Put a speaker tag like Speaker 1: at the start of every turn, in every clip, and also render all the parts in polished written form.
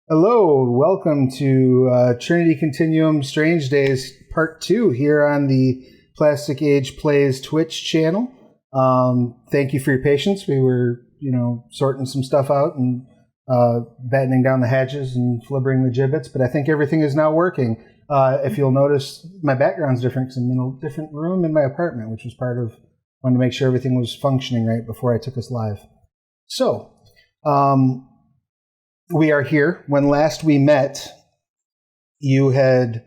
Speaker 1: Hello, welcome to Trinity Continuum Strange Days Part 2 here on the Plastic Age Plays Twitch channel. Thank you for your patience. We were, sorting some stuff out and battening down the hatches and flibbering the gibbets, but I think everything is now working. If you'll notice, my background's different because I'm in a different room in my apartment, which was part of wanting to make sure everything was functioning right before I took us live. So, we are here. When last we met, you had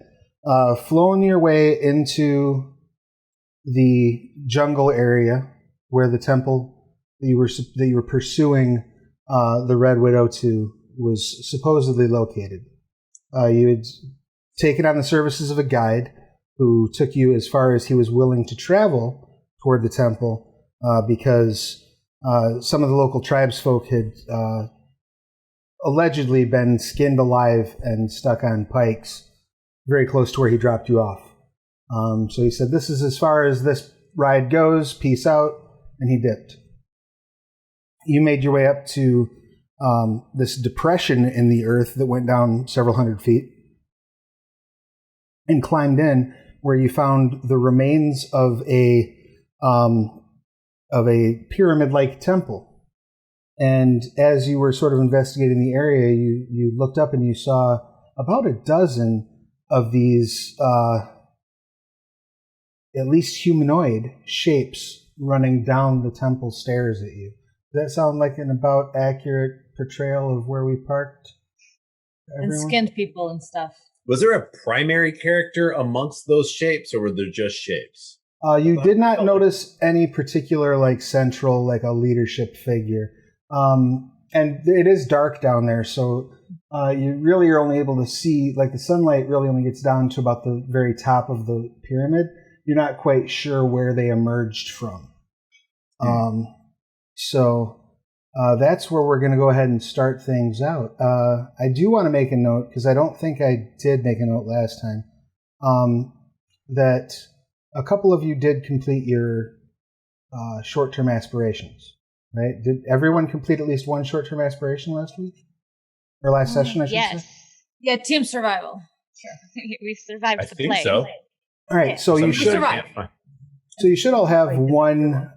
Speaker 1: flown your way into the jungle area where the temple that you were pursuing the Red Widow to was supposedly located. You had taken on the services of a guide who took you as far as he was willing to travel toward the temple because some of the local tribesfolk had allegedly been skinned alive and stuck on pikes very close to where he dropped you off. So he said, "This is as far as this ride goes. Peace out." And he dipped. You made your way up to this depression in the earth that went down several hundred feet and climbed in, where you found the remains of a pyramid-like temple. And as you were sort of investigating the area, you looked up and you saw about a dozen of these, at least humanoid shapes running down the temple stairs at you. Does that sound like an about accurate portrayal of where we parked?
Speaker 2: Everyone? And skinned people and stuff.
Speaker 3: Was there a primary character amongst those shapes, or were there just shapes?
Speaker 1: You did not notice any particular, central, a leadership figure. And it is dark down there, so you really are only able to see, the sunlight really only gets down to about the very top of the pyramid. You're not quite sure where they emerged from. So that's where we're going to go ahead and start things out. I do want to make a note, because I don't think I did make a note last time, that a couple of you did complete your short-term aspirations. Right? Did everyone complete at least one short-term aspiration last week? Or last session, I should say?
Speaker 2: Yeah, team survival.
Speaker 4: Sure. We survived the play.
Speaker 3: I think so.
Speaker 1: All right, so you should
Speaker 2: survive.
Speaker 1: So you should all have one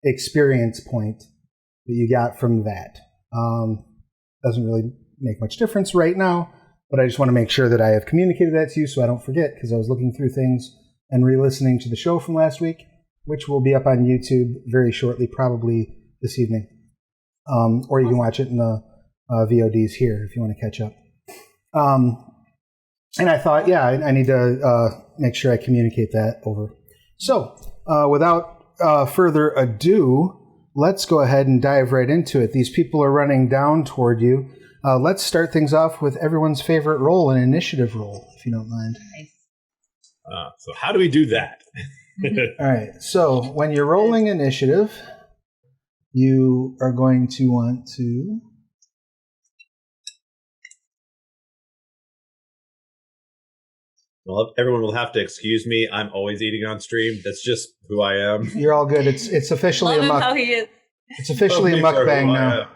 Speaker 1: experience point that you got from that. Doesn't really make much difference right now, but I just want to make sure that I have communicated that to you so I don't forget, because I was looking through things and re-listening to the show from last week, which will be up on YouTube very shortly, probably this evening. Or you can watch it in the VODs here if you want to catch up. And I thought, I need to make sure I communicate that over. So, without further ado, let's go ahead and dive right into it. These people are running down toward you. Let's start things off with everyone's favorite roll, an initiative roll, if you don't mind.
Speaker 3: So how do we do that?
Speaker 1: All right, so when you're rolling initiative, you are going to want to...
Speaker 3: Well, everyone will have to excuse me. I'm always eating on stream. That's just who I am.
Speaker 1: You're all good. It's officially
Speaker 2: Love him how he is.
Speaker 1: It's officially a mukbang now.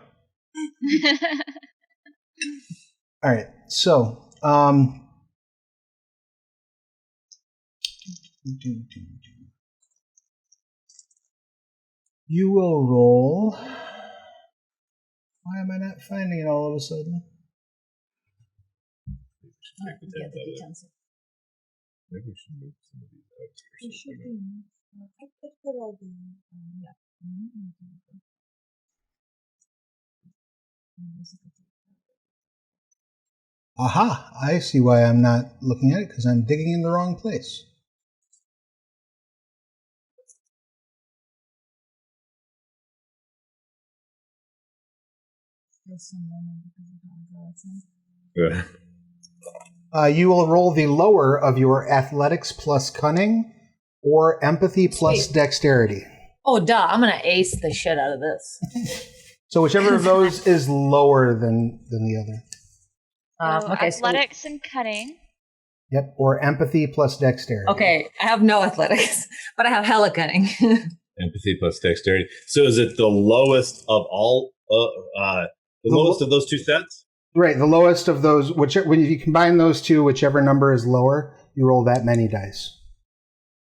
Speaker 1: All right, so... You will roll. Why am I not finding it all of a sudden?
Speaker 3: Maybe we should move some of these out here.
Speaker 2: should be. I could put all the
Speaker 1: Aha! I see why I'm not looking at it, because I'm digging in the wrong place. You will roll the lower of your athletics plus cunning or empathy plus dexterity.
Speaker 2: Oh, duh. I'm going to ace the shit out of this.
Speaker 1: So whichever of those is lower than the other.
Speaker 4: Athletics and cunning.
Speaker 1: Yep, or empathy plus dexterity.
Speaker 2: Okay, I have no athletics, but I have hella cunning.
Speaker 3: Empathy plus dexterity. So is it the lowest of all, the lowest of those two sets?
Speaker 1: Right, the lowest of those, when you combine those two, whichever number is lower, you roll that many dice.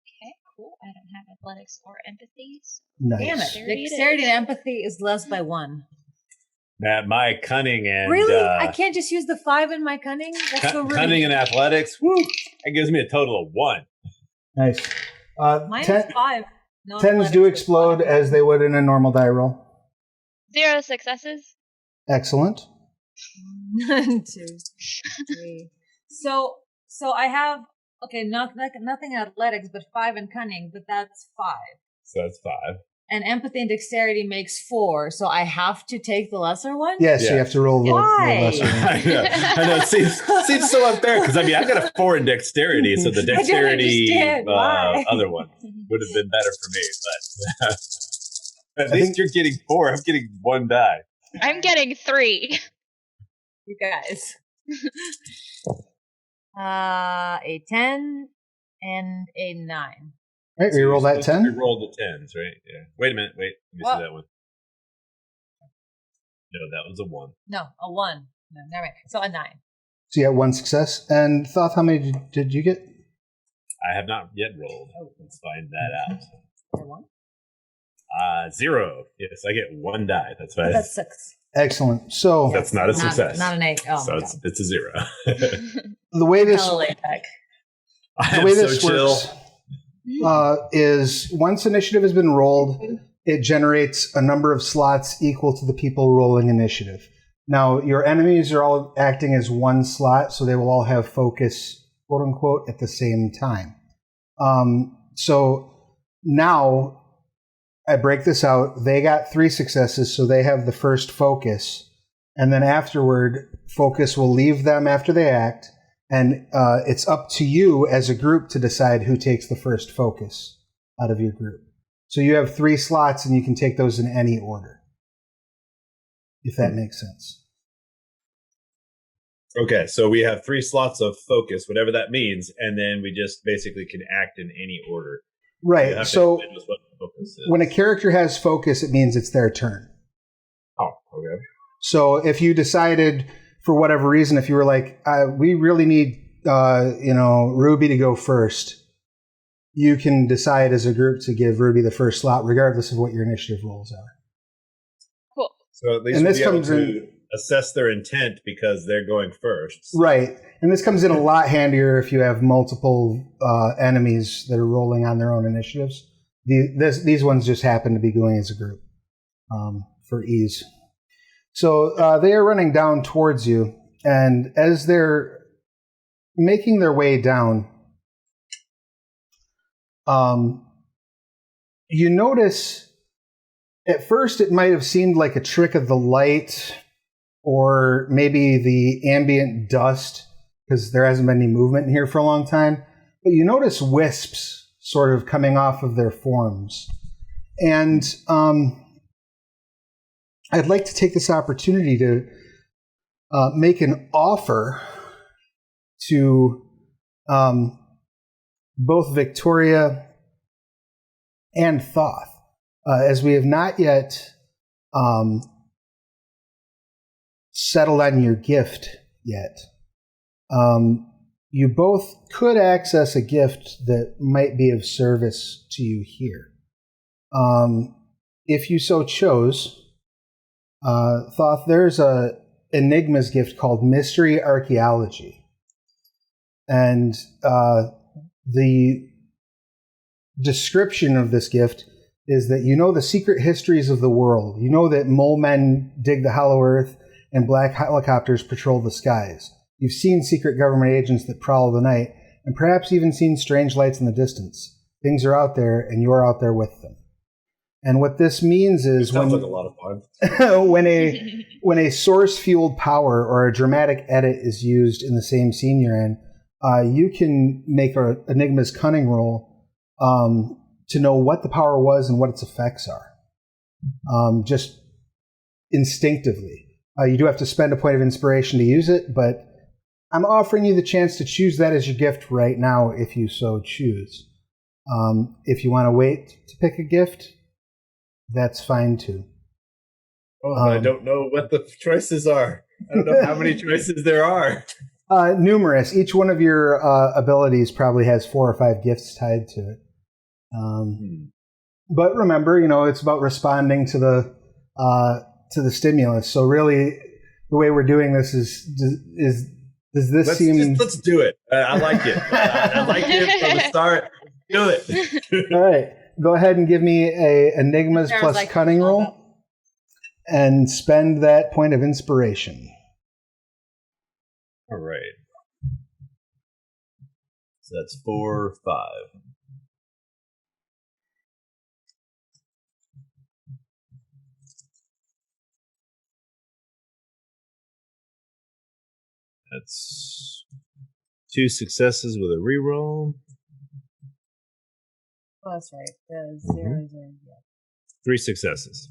Speaker 4: Okay, cool. I don't have athletics or empathies.
Speaker 1: Nice.
Speaker 2: Damn it.
Speaker 4: Dexterity
Speaker 2: Dexterity and empathy is less by 1.
Speaker 3: Matt, my cunning and
Speaker 2: Really? I can't just use the 5 in my cunning? That's so rude.
Speaker 3: cunning and athletics. Woo! That gives me a total of 1.
Speaker 1: Nice.
Speaker 2: Mine is 5. No
Speaker 1: 10s
Speaker 2: athletics
Speaker 1: do
Speaker 2: is
Speaker 1: explode
Speaker 2: 5.
Speaker 1: as they would in a normal die roll.
Speaker 4: 0 successes.
Speaker 1: Excellent.
Speaker 2: 1, 2, 3. So I have nothing athletics, but 5 in cunning, but that's 5.
Speaker 3: So that's 5.
Speaker 2: And empathy and dexterity makes 4, so I have to take the lesser one?
Speaker 1: Yes, you have to roll the
Speaker 2: Why?
Speaker 1: lesser one.
Speaker 3: I know. It seems so unfair because I got a 4 in dexterity, so the dexterity other one would have been better for me. But at least you're getting 4. I'm getting 1 die.
Speaker 4: I'm getting 3.
Speaker 2: You guys. A 10 and a 9.
Speaker 1: Right, we roll that 10.
Speaker 3: We rolled the 10s, right? Yeah. Wait a minute. Let me see that one. No, that was a 1.
Speaker 2: No, a 1. No, never mind. So a 9.
Speaker 1: So you have 1 success. And Thoth, how many did you get?
Speaker 3: I have not yet rolled. Let's find that out.
Speaker 2: Or 1?
Speaker 3: 0. Yes, I get 1 die. That's right.
Speaker 2: That's 6.
Speaker 1: Excellent. So
Speaker 3: That's not a success.
Speaker 2: Not an 8. Oh,
Speaker 3: so
Speaker 2: my
Speaker 3: it's a 0.
Speaker 1: the way this
Speaker 3: chill.
Speaker 1: works is once initiative has been rolled, it generates a number of slots equal to the people rolling initiative. Now, your enemies are all acting as 1 slot, so they will all have focus, quote unquote, at the same time. So now I break this out. They got 3 successes, so they have the first focus. And then afterward, focus will leave them after they act. And it's up to you as a group to decide who takes the first focus out of your group. So you have 3 slots, and you can take those in any order, if that makes sense.
Speaker 3: Okay, so we have 3 slots of focus, whatever that means, and then we just basically can act in any order.
Speaker 1: Right. So
Speaker 3: what focus is.
Speaker 1: when a character has focus, it means it's their turn.
Speaker 3: Oh, okay.
Speaker 1: So if you decided, for whatever reason, if you were like, we really need, Ruby to go first, you can decide as a group to give Ruby the first slot, regardless of what your initiative rolls are.
Speaker 4: Cool.
Speaker 3: So at least
Speaker 1: And
Speaker 3: we'll
Speaker 1: this
Speaker 3: be able
Speaker 1: comes
Speaker 3: to
Speaker 1: in-
Speaker 3: assess their intent because they're going first.
Speaker 1: Right. And this comes in a lot handier if you have multiple enemies that are rolling on their own initiatives. These ones just happen to be going as a group for ease. So they are running down towards you, and as they're making their way down, you notice at first it might have seemed like a trick of the light or maybe the ambient dust because there hasn't been any movement in here for a long time, but you notice wisps sort of coming off of their forms. And I'd like to take this opportunity to make an offer to both Victoria and Thoth, as we have not yet settled on your gift yet. You both could access a gift that might be of service to you here. If you so chose, Thoth, there's a Enigma's gift called Mystery Archaeology. And the description of this gift is that you know the secret histories of the world. You know that mole men dig the hollow earth and black helicopters patrol the skies. You've seen secret government agents that prowl the night, and perhaps even seen strange lights in the distance. Things are out there, and you're out there with them. And what this means is
Speaker 3: Sounds like a lot of fun.
Speaker 1: when a source-fueled power or a dramatic edit is used in the same scene you're in, you can make an Enigma's cunning roll to know what the power was and what its effects are, just instinctively. You do have to spend a point of inspiration to use it, but I'm offering you the chance to choose that as your gift right now if you so choose. If you want to wait to pick a gift, that's fine too.
Speaker 3: Oh, I don't know what the choices are. I don't know how many choices there are.
Speaker 1: Numerous. Each one of your abilities probably has 4 or 5 gifts tied to it. But remember, it's about responding to the stimulus. So really, the way we're doing this is does this seem?
Speaker 3: Let's do it. I like it. I like it from the start. Do it.
Speaker 1: All right. Go ahead and give me a Enigmas plus cunning roll, and spend that point of inspiration.
Speaker 3: All right. So that's 4, 5. That's 2 successes with a reroll.
Speaker 2: Oh, that's right. The zeros are
Speaker 3: 3 successes.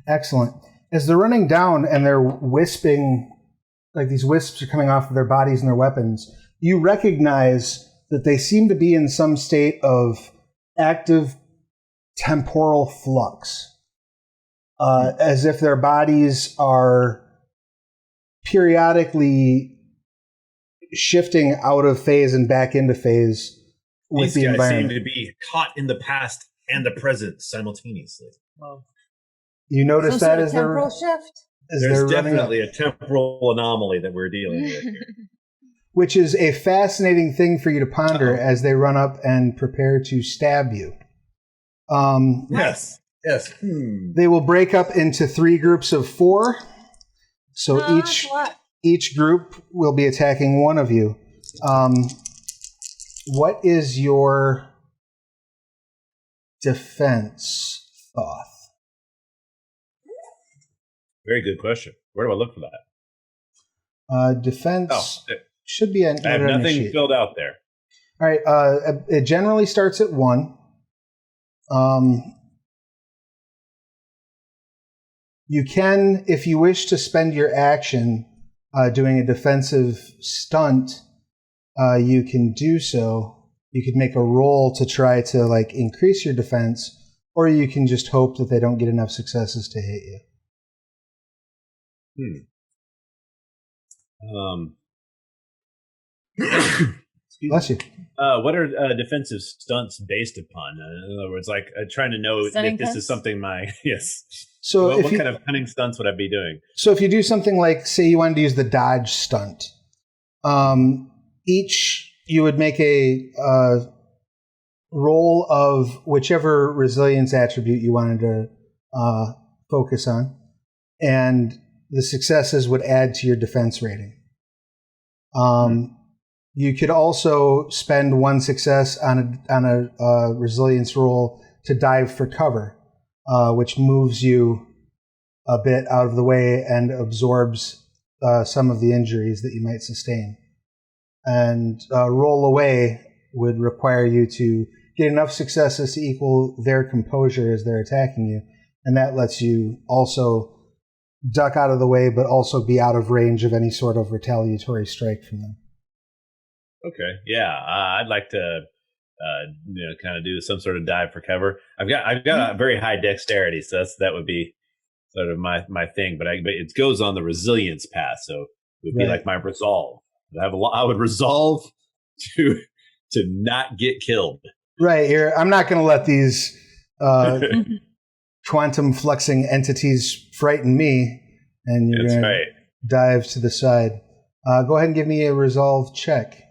Speaker 1: Excellent. As they're running down and they're wisping, like these wisps are coming off of their bodies and their weapons, you recognize that they seem to be in some state of active temporal flux, as if their bodies are periodically shifting out of phase and back into phase with the
Speaker 3: environment. These guys seem to be caught in the past and the present simultaneously.
Speaker 2: Well,
Speaker 1: you notice that as
Speaker 2: temporal shift?
Speaker 3: There's definitely a temporal anomaly that we're dealing with here.
Speaker 1: Which is a fascinating thing for you to ponder as they run up and prepare to stab you.
Speaker 3: Yes.
Speaker 1: They will break up into 3 groups of 4. So each group will be attacking one of you. What is your defense, Thoth?
Speaker 3: Very good question. Where do I look for that?
Speaker 1: Defense should be
Speaker 3: I have nothing filled out there.
Speaker 1: All right. It generally starts at 1. You can, if you wish to spend your action doing a defensive stunt, you can do so. You could make a roll to try to increase your defense, or you can just hope that they don't get enough successes to hit you. Bless you.
Speaker 3: What are defensive stunts based upon? In other words, trying to know if this is something yes.
Speaker 1: So
Speaker 3: what kind of cunning stunts would I be doing?
Speaker 1: So if you do something like, say you wanted to use the dodge stunt, you would make a roll of whichever resilience attribute you wanted to focus on, and the successes would add to your defense rating. You could also spend 1 success on a resilience roll to dive for cover, which moves you a bit out of the way and absorbs some of the injuries that you might sustain. And roll away would require you to get enough successes to equal their composure as they're attacking you, and that lets you also duck out of the way, but also be out of range of any sort of retaliatory strike from them.
Speaker 3: Okay, yeah, I'd like to, kind of do some sort of dive for cover. I've got a very high dexterity, so that would be sort of my thing. But it goes on the resilience path, so it would be like my resolve. I would resolve to not get killed.
Speaker 1: Right. I'm not going to let these quantum fluxing entities frighten me, and you're going to dive to the side. Go ahead and give me a resolve check.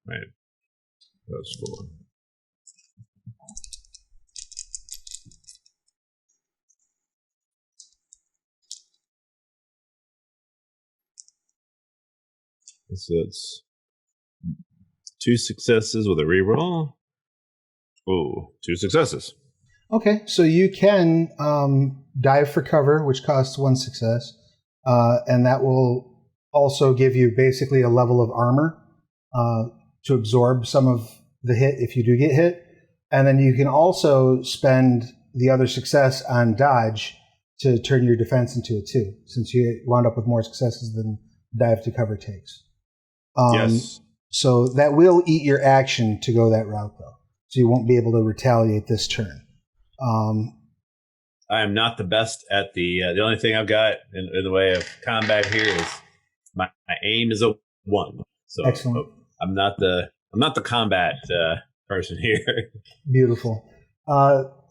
Speaker 3: Right. That's 4. So it's 2 successes with a reroll. Oh, 2 successes.
Speaker 1: Okay, so you can dive for cover, which costs 1 success, and that will also give you basically a level of armor to absorb some of the hit if you do get hit. And then you can also spend the other success on dodge to turn your defense into a 2, since you wound up with more successes than dive to cover takes.
Speaker 3: Yes.
Speaker 1: So that will eat your action to go that route, though. So you won't be able to retaliate this turn.
Speaker 3: I am not the best at the only thing I've got in the way of combat here is my aim is a 1. So
Speaker 1: Excellent.
Speaker 3: I'm not the combat person here.
Speaker 1: Beautiful.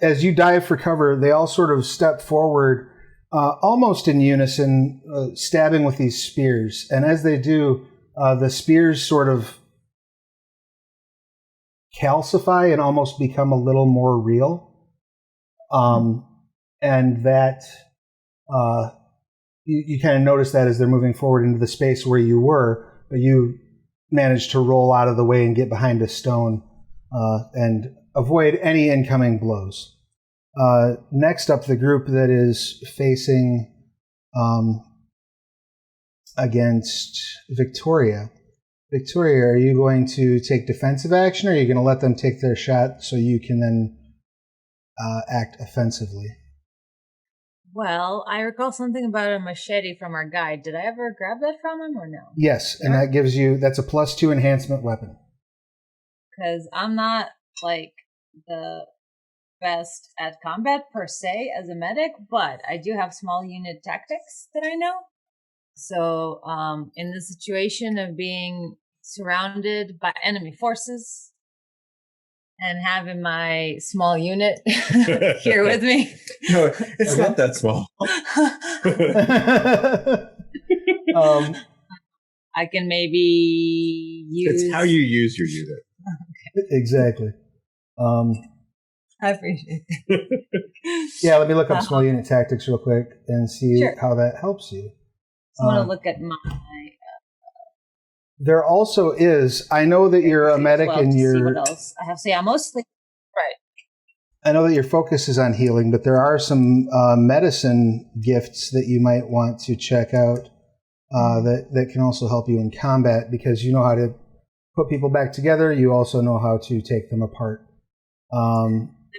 Speaker 1: As you dive for cover, they all sort of step forward, almost in unison, stabbing with these spears. And as they do, the spears sort of calcify and almost become a little more real. And that you kind of notice that as they're moving forward into the space where you were, but you managed to roll out of the way and get behind a stone and avoid any incoming blows. Next up, the group that is facing against Victoria. Victoria, are you going to take defensive action, or are you going to let them take their shot so you can then act offensively?
Speaker 2: Well, I recall something about a machete from our guide. Did I ever grab that from him or no?
Speaker 1: Yes, and that gives you, that's a +2 enhancement weapon.
Speaker 2: Because I'm not like the best at combat per se as a medic, but I do have small unit tactics that I know. So in the situation of being surrounded by enemy forces and having my small unit here with me.
Speaker 3: No, it's not that small.
Speaker 2: I can maybe use...
Speaker 3: It's how you use your unit.
Speaker 1: Okay. Exactly.
Speaker 2: I appreciate it.
Speaker 1: Yeah, let me look up small unit tactics real quick and see how that helps you.
Speaker 2: I want to look at my...
Speaker 1: There also is, I know that you're a medic and you're...
Speaker 2: See what else I have to say. I'm mostly... Right.
Speaker 1: I know that your focus is on healing, but there are some medicine gifts that you might want to check out that can also help you in combat, because you know how to put people back together. You also know how to take them apart.
Speaker 2: I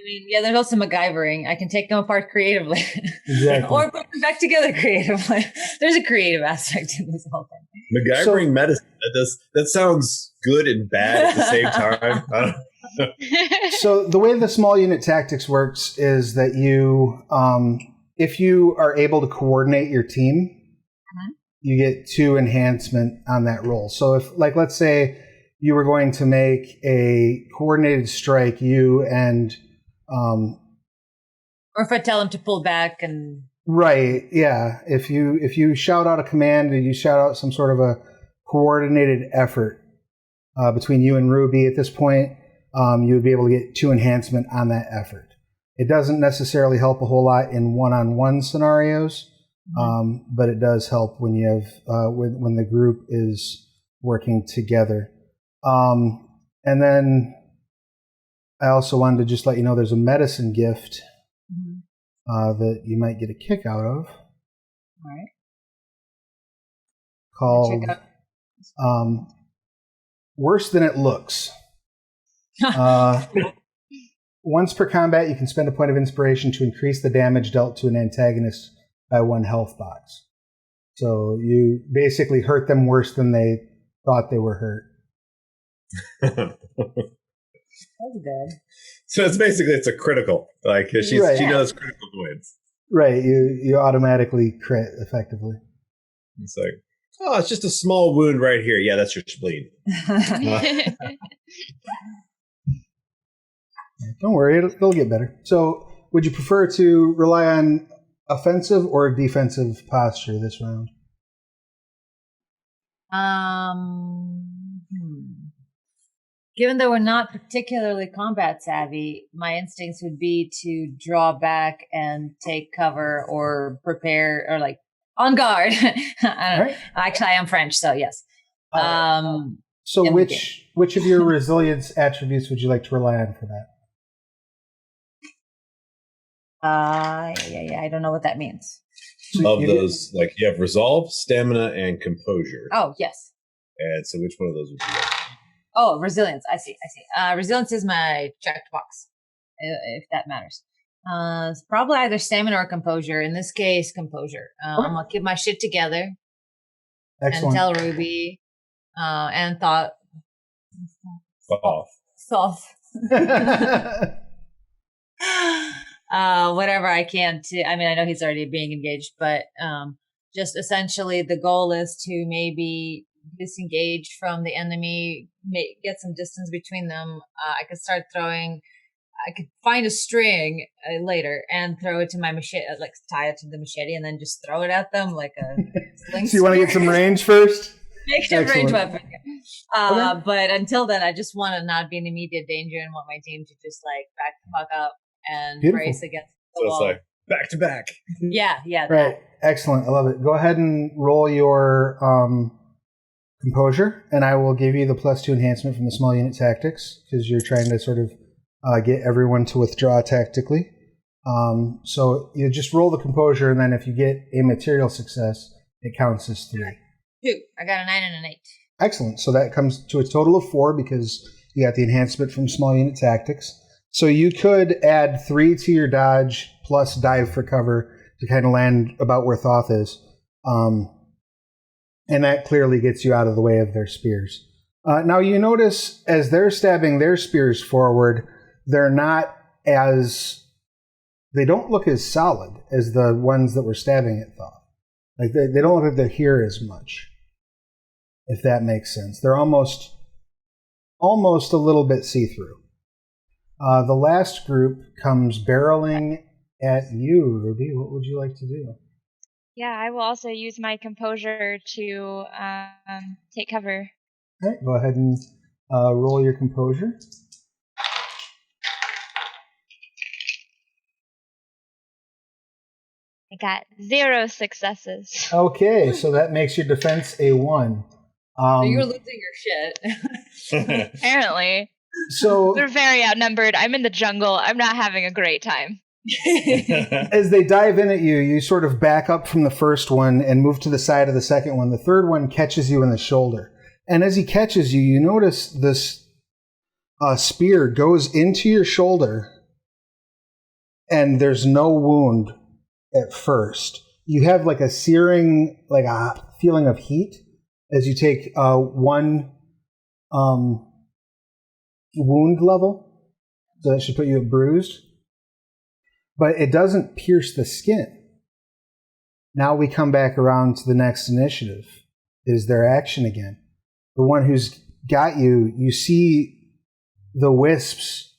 Speaker 2: mean, yeah, there's also MacGyvering. I can take them apart creatively.
Speaker 1: Exactly.
Speaker 2: Or put them back together creatively. There's a creative aspect to this whole thing.
Speaker 3: MacGyvering medicine. That sounds good and bad at the same time.
Speaker 1: So the way the small unit tactics works is that you, if you are able to coordinate your team, you get 2 enhancement on that roll. So if, like, let's say you were going to make a coordinated strike, you and...
Speaker 2: or if I tell him to pull back and...
Speaker 1: Right, yeah. If you shout out a command and you shout out some sort of a coordinated effort between you and Ruby at this point, you would be able to get 2 enhancement on that effort. It doesn't necessarily help a whole lot in one-on-one scenarios, but it does help when you have when the group is working together. And then I also wanted to just let you know there's a medicine gift that you might get a kick out of.
Speaker 2: All right.
Speaker 1: Called Worse Than It Looks. Once per combat, you can spend a point of inspiration to increase the damage dealt to an antagonist by 1 health box. So you basically hurt them worse than they thought they were hurt.
Speaker 2: That's good.
Speaker 3: So it's a critical. Like she knows critical points.
Speaker 1: Right, you automatically crit effectively.
Speaker 3: It's like, oh, it's just a small wound right here. Yeah, that's your spleen.
Speaker 1: Don't worry, it'll get better. So, would you prefer to rely on offensive or defensive posture this round?
Speaker 2: Given that we're not particularly combat savvy, my instincts would be to draw back and take cover or prepare or like on guard. I don't know. Actually, I am French, so yes.
Speaker 1: So which of your resilience attributes would you like to rely on for that?
Speaker 2: I don't know what that means.
Speaker 3: Of those, like you have resolve, stamina, and composure.
Speaker 2: Oh, yes.
Speaker 3: And so which one of those would you like?
Speaker 2: Oh, resilience. I see. Resilience is my checked box, if that matters. It's probably either stamina or composure. In this case, composure. I'm going to keep my shit together.
Speaker 1: Excellent.
Speaker 2: And tell Ruby and thought.
Speaker 3: Off.
Speaker 2: Soft. whatever I can to. I mean, I know he's already being engaged, but just essentially the goal is to maybe disengage from the enemy, get some distance between them. I could start throwing. I could find a string later and throw it to my machete, like tie it to the machete, and then just throw it at them like a sling.
Speaker 1: So you want to get some range first?
Speaker 2: Make it a range weapon. Okay. But until then, I just want to not be in immediate danger and want my team to just like back the fuck up and brace against the wall.
Speaker 3: It's like back to back.
Speaker 2: Yeah.
Speaker 1: Right.
Speaker 2: That.
Speaker 1: Excellent. I love it. Go ahead and roll your composure, and I will give you the +2 enhancement from the small unit tactics because you're trying to sort of get everyone to withdraw tactically. So you just roll the composure, and then if you get a material success, it counts as 3.
Speaker 2: 2. I got a 9 and an 8.
Speaker 1: Excellent. So that comes to a total of 4 because you got the enhancement from small unit tactics. So you could add 3 to your dodge plus dive for cover to kind of land about where Thoth is. And that clearly gets you out of the way of their spears. Now you notice as they're stabbing their spears forward, they don't look as solid as the ones that were stabbing at Thoth. Like they don't look like they're here as much, if that makes sense. They're almost a little bit see-through. The last group comes barreling at you, Ruby. What would you like to do?
Speaker 4: Yeah, I will also use my composure to take cover.
Speaker 1: All right, go ahead and roll your composure.
Speaker 4: I got 0 successes.
Speaker 1: Okay, so that makes your defense a 1.
Speaker 2: So you're losing your shit.
Speaker 4: Apparently.
Speaker 1: So
Speaker 4: we're very outnumbered. I'm in the jungle. I'm not having a great time.
Speaker 1: As they dive in at you, you sort of back up from the first one and move to the side of the second one. The third one catches you in the shoulder. And as he catches you, you notice this spear goes into your shoulder, and there's no wound at first. You have like a searing, like a feeling of heat as you take one wound level. So that should put you at bruised. But it doesn't pierce the skin. Now we come back around to the next initiative. Is their action again. The one who's got you, you see the wisps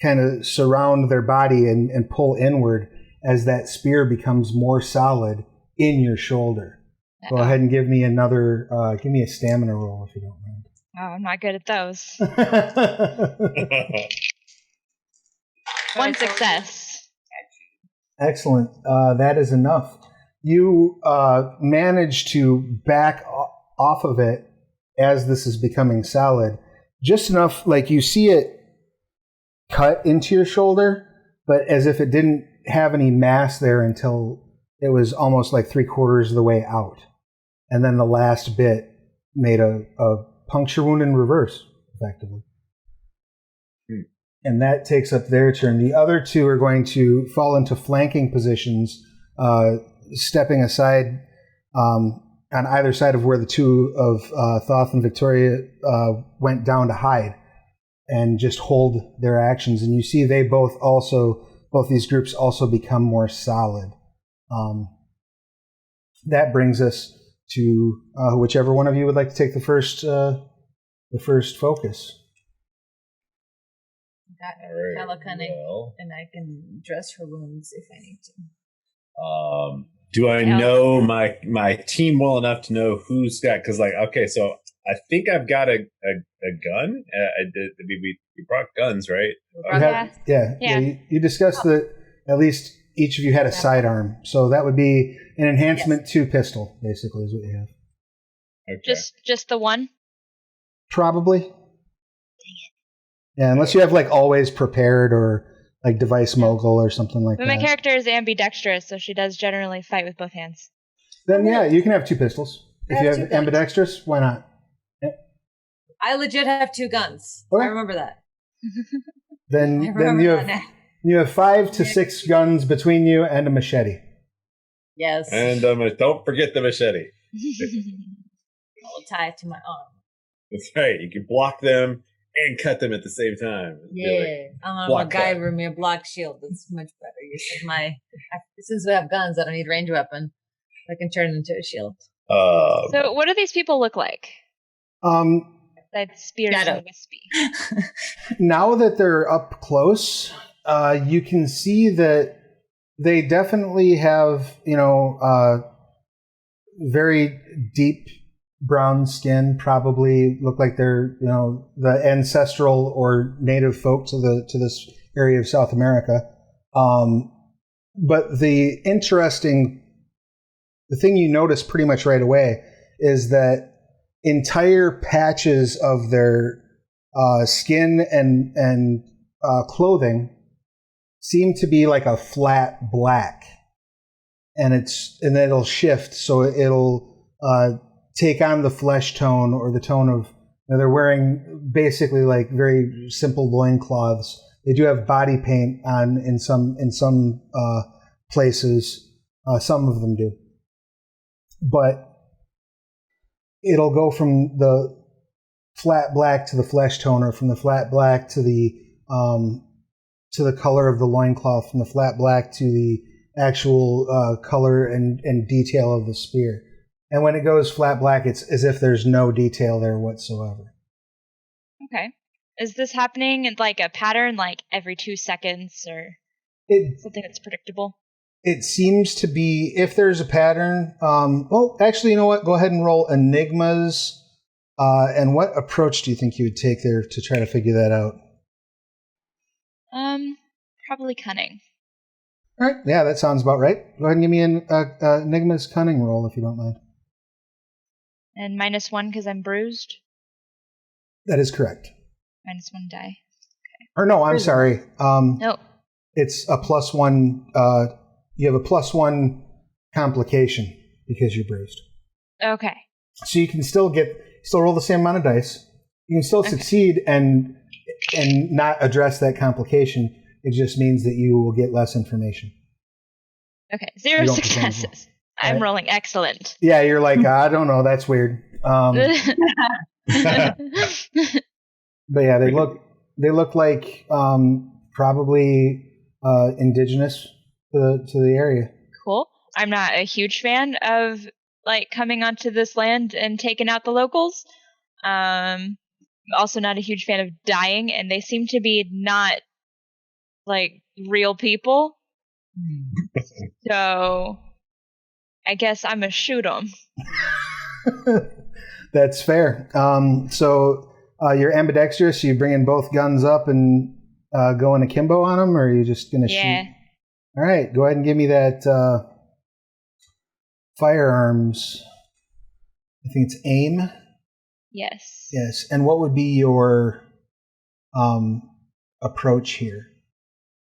Speaker 1: kind of surround their body and pull inward as that spear becomes more solid in your shoulder. Uh-oh. Go ahead and give me a stamina roll if you don't mind.
Speaker 4: Oh, I'm not good at those. 1 success.
Speaker 1: Excellent. That is enough. You manage to back off of it as this is becoming solid. Just enough, like you see it cut into your shoulder, but as if it didn't have any mass there until it was almost like 3/4 of the way out. And then the last bit made a puncture wound in reverse, effectively. And that takes up their turn. The other two are going to fall into flanking positions, stepping aside on either side of where the two of Thoth and Victoria went down to hide and just hold their actions. And you see they both these groups also become more solid. That brings us to whichever one of you would like to take the first focus.
Speaker 2: Got hella cunning, and I can dress her wounds if I need to.
Speaker 3: Do I know my team well enough to know who's got? Because so I think I've got a gun. We brought guns, right?
Speaker 1: Yeah. You discussed that at least each of you had a sidearm, so that would be an enhancement to pistol. Basically, is what you have.
Speaker 3: Okay.
Speaker 4: Just the one.
Speaker 1: Probably. Yeah, unless you have like always prepared or like device mogul or something like that.
Speaker 4: My character is ambidextrous, so she does generally fight with both hands.
Speaker 1: Then you can have 2 pistols. If you have ambidextrous, why not? Yeah.
Speaker 2: I legit have 2 guns. Okay. I remember that.
Speaker 1: Then you have 5 to 6 guns between you and a machete.
Speaker 2: Yes.
Speaker 3: And don't forget the machete.
Speaker 2: I'll tie it to my arm.
Speaker 3: That's right. You can block them and cut them at the same time.
Speaker 2: Yeah, I'm gonna MacGyver me a block shield. That's much better. Since we have guns, I don't need range weapon. I can turn it into a shield.
Speaker 4: So, what do these people look like? That spears and wispy.
Speaker 1: Now that they're up close, you can see that they definitely have, very deep brown skin. Probably look like they're, the ancestral or native folk to this area of South America. But the thing you notice pretty much right away is that entire patches of their skin and clothing seem to be like a flat black, and it'll shift, so it'll take on the flesh tone or the tone of. They're wearing basically like very simple loincloths. They do have body paint on in some places. Some of them do, but it'll go from the flat black to the flesh tone, or from the flat black to the color of the loincloth, from the flat black to the actual color and detail of the spear. And when it goes flat black, it's as if there's no detail there whatsoever.
Speaker 4: Okay. Is this happening in like a pattern, like every 2 seconds, or something that's predictable?
Speaker 1: It seems to be, if there's a pattern. Actually, you know what? Go ahead and roll enigmas. And what approach do you think you would take there to try to figure that out?
Speaker 4: Probably cunning.
Speaker 1: All right. Yeah, that sounds about right. Go ahead and give me an enigma's cunning roll, if you don't mind.
Speaker 4: And -1 because I'm bruised?
Speaker 1: That is correct.
Speaker 4: -1 die. Okay.
Speaker 1: Or no, I'm sorry.
Speaker 4: No.
Speaker 1: It's a +1. You have a +1 complication because you're bruised.
Speaker 4: Okay.
Speaker 1: So you can still roll the same amount of dice. You can still succeed and not address that complication. It just means that you will get less information.
Speaker 4: Okay, 0 successes. I'm rolling excellent.
Speaker 1: Yeah, you're like, I don't know, that's weird. But yeah, they look like probably indigenous to the area.
Speaker 4: Cool. I'm not a huge fan of like coming onto this land and taking out the locals. I'm also not a huge fan of dying, and they seem to be not like real people. So I guess I'm gonna shoot them.
Speaker 1: That's fair. So you're ambidextrous. You bringing both guns up and going akimbo on them, or are you just gonna shoot? All right, go ahead and give me that firearms. I think it's aim.
Speaker 4: Yes.
Speaker 1: Yes. And what would be your approach here?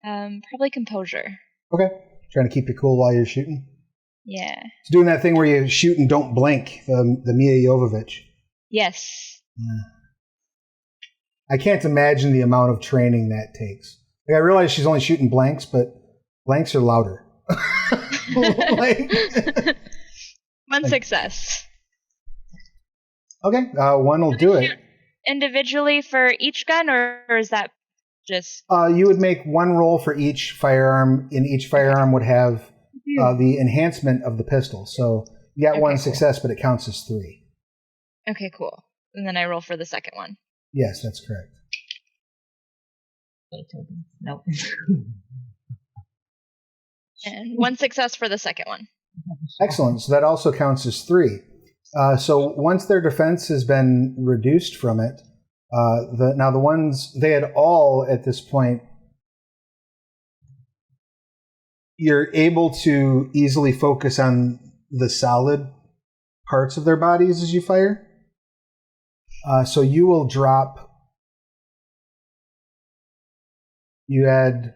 Speaker 4: Probably composure.
Speaker 1: Okay. Trying to keep you cool while you're shooting.
Speaker 4: Yeah.
Speaker 1: It's doing that thing where you shoot and don't blink, the Mia Jovovich.
Speaker 4: Yes.
Speaker 1: Yeah. I can't imagine the amount of training that takes. Like, I realize she's only shooting blanks, but blanks are louder.
Speaker 4: One success.
Speaker 1: Okay, one will do it.
Speaker 4: Individually for each gun, or is that just...
Speaker 1: you would make one roll for each firearm, and each firearm would have the enhancement of the pistol. So you got one success, but it counts as 3.
Speaker 4: Okay, cool. And then I roll for the second one.
Speaker 1: Yes, that's correct.
Speaker 2: Nope.
Speaker 4: And one success for the second one.
Speaker 1: Excellent. So that also counts as 3. So once their defense has been reduced from it, now the ones they had all at this point, you're able to easily focus on the solid parts of their bodies as you fire. So you will drop. You had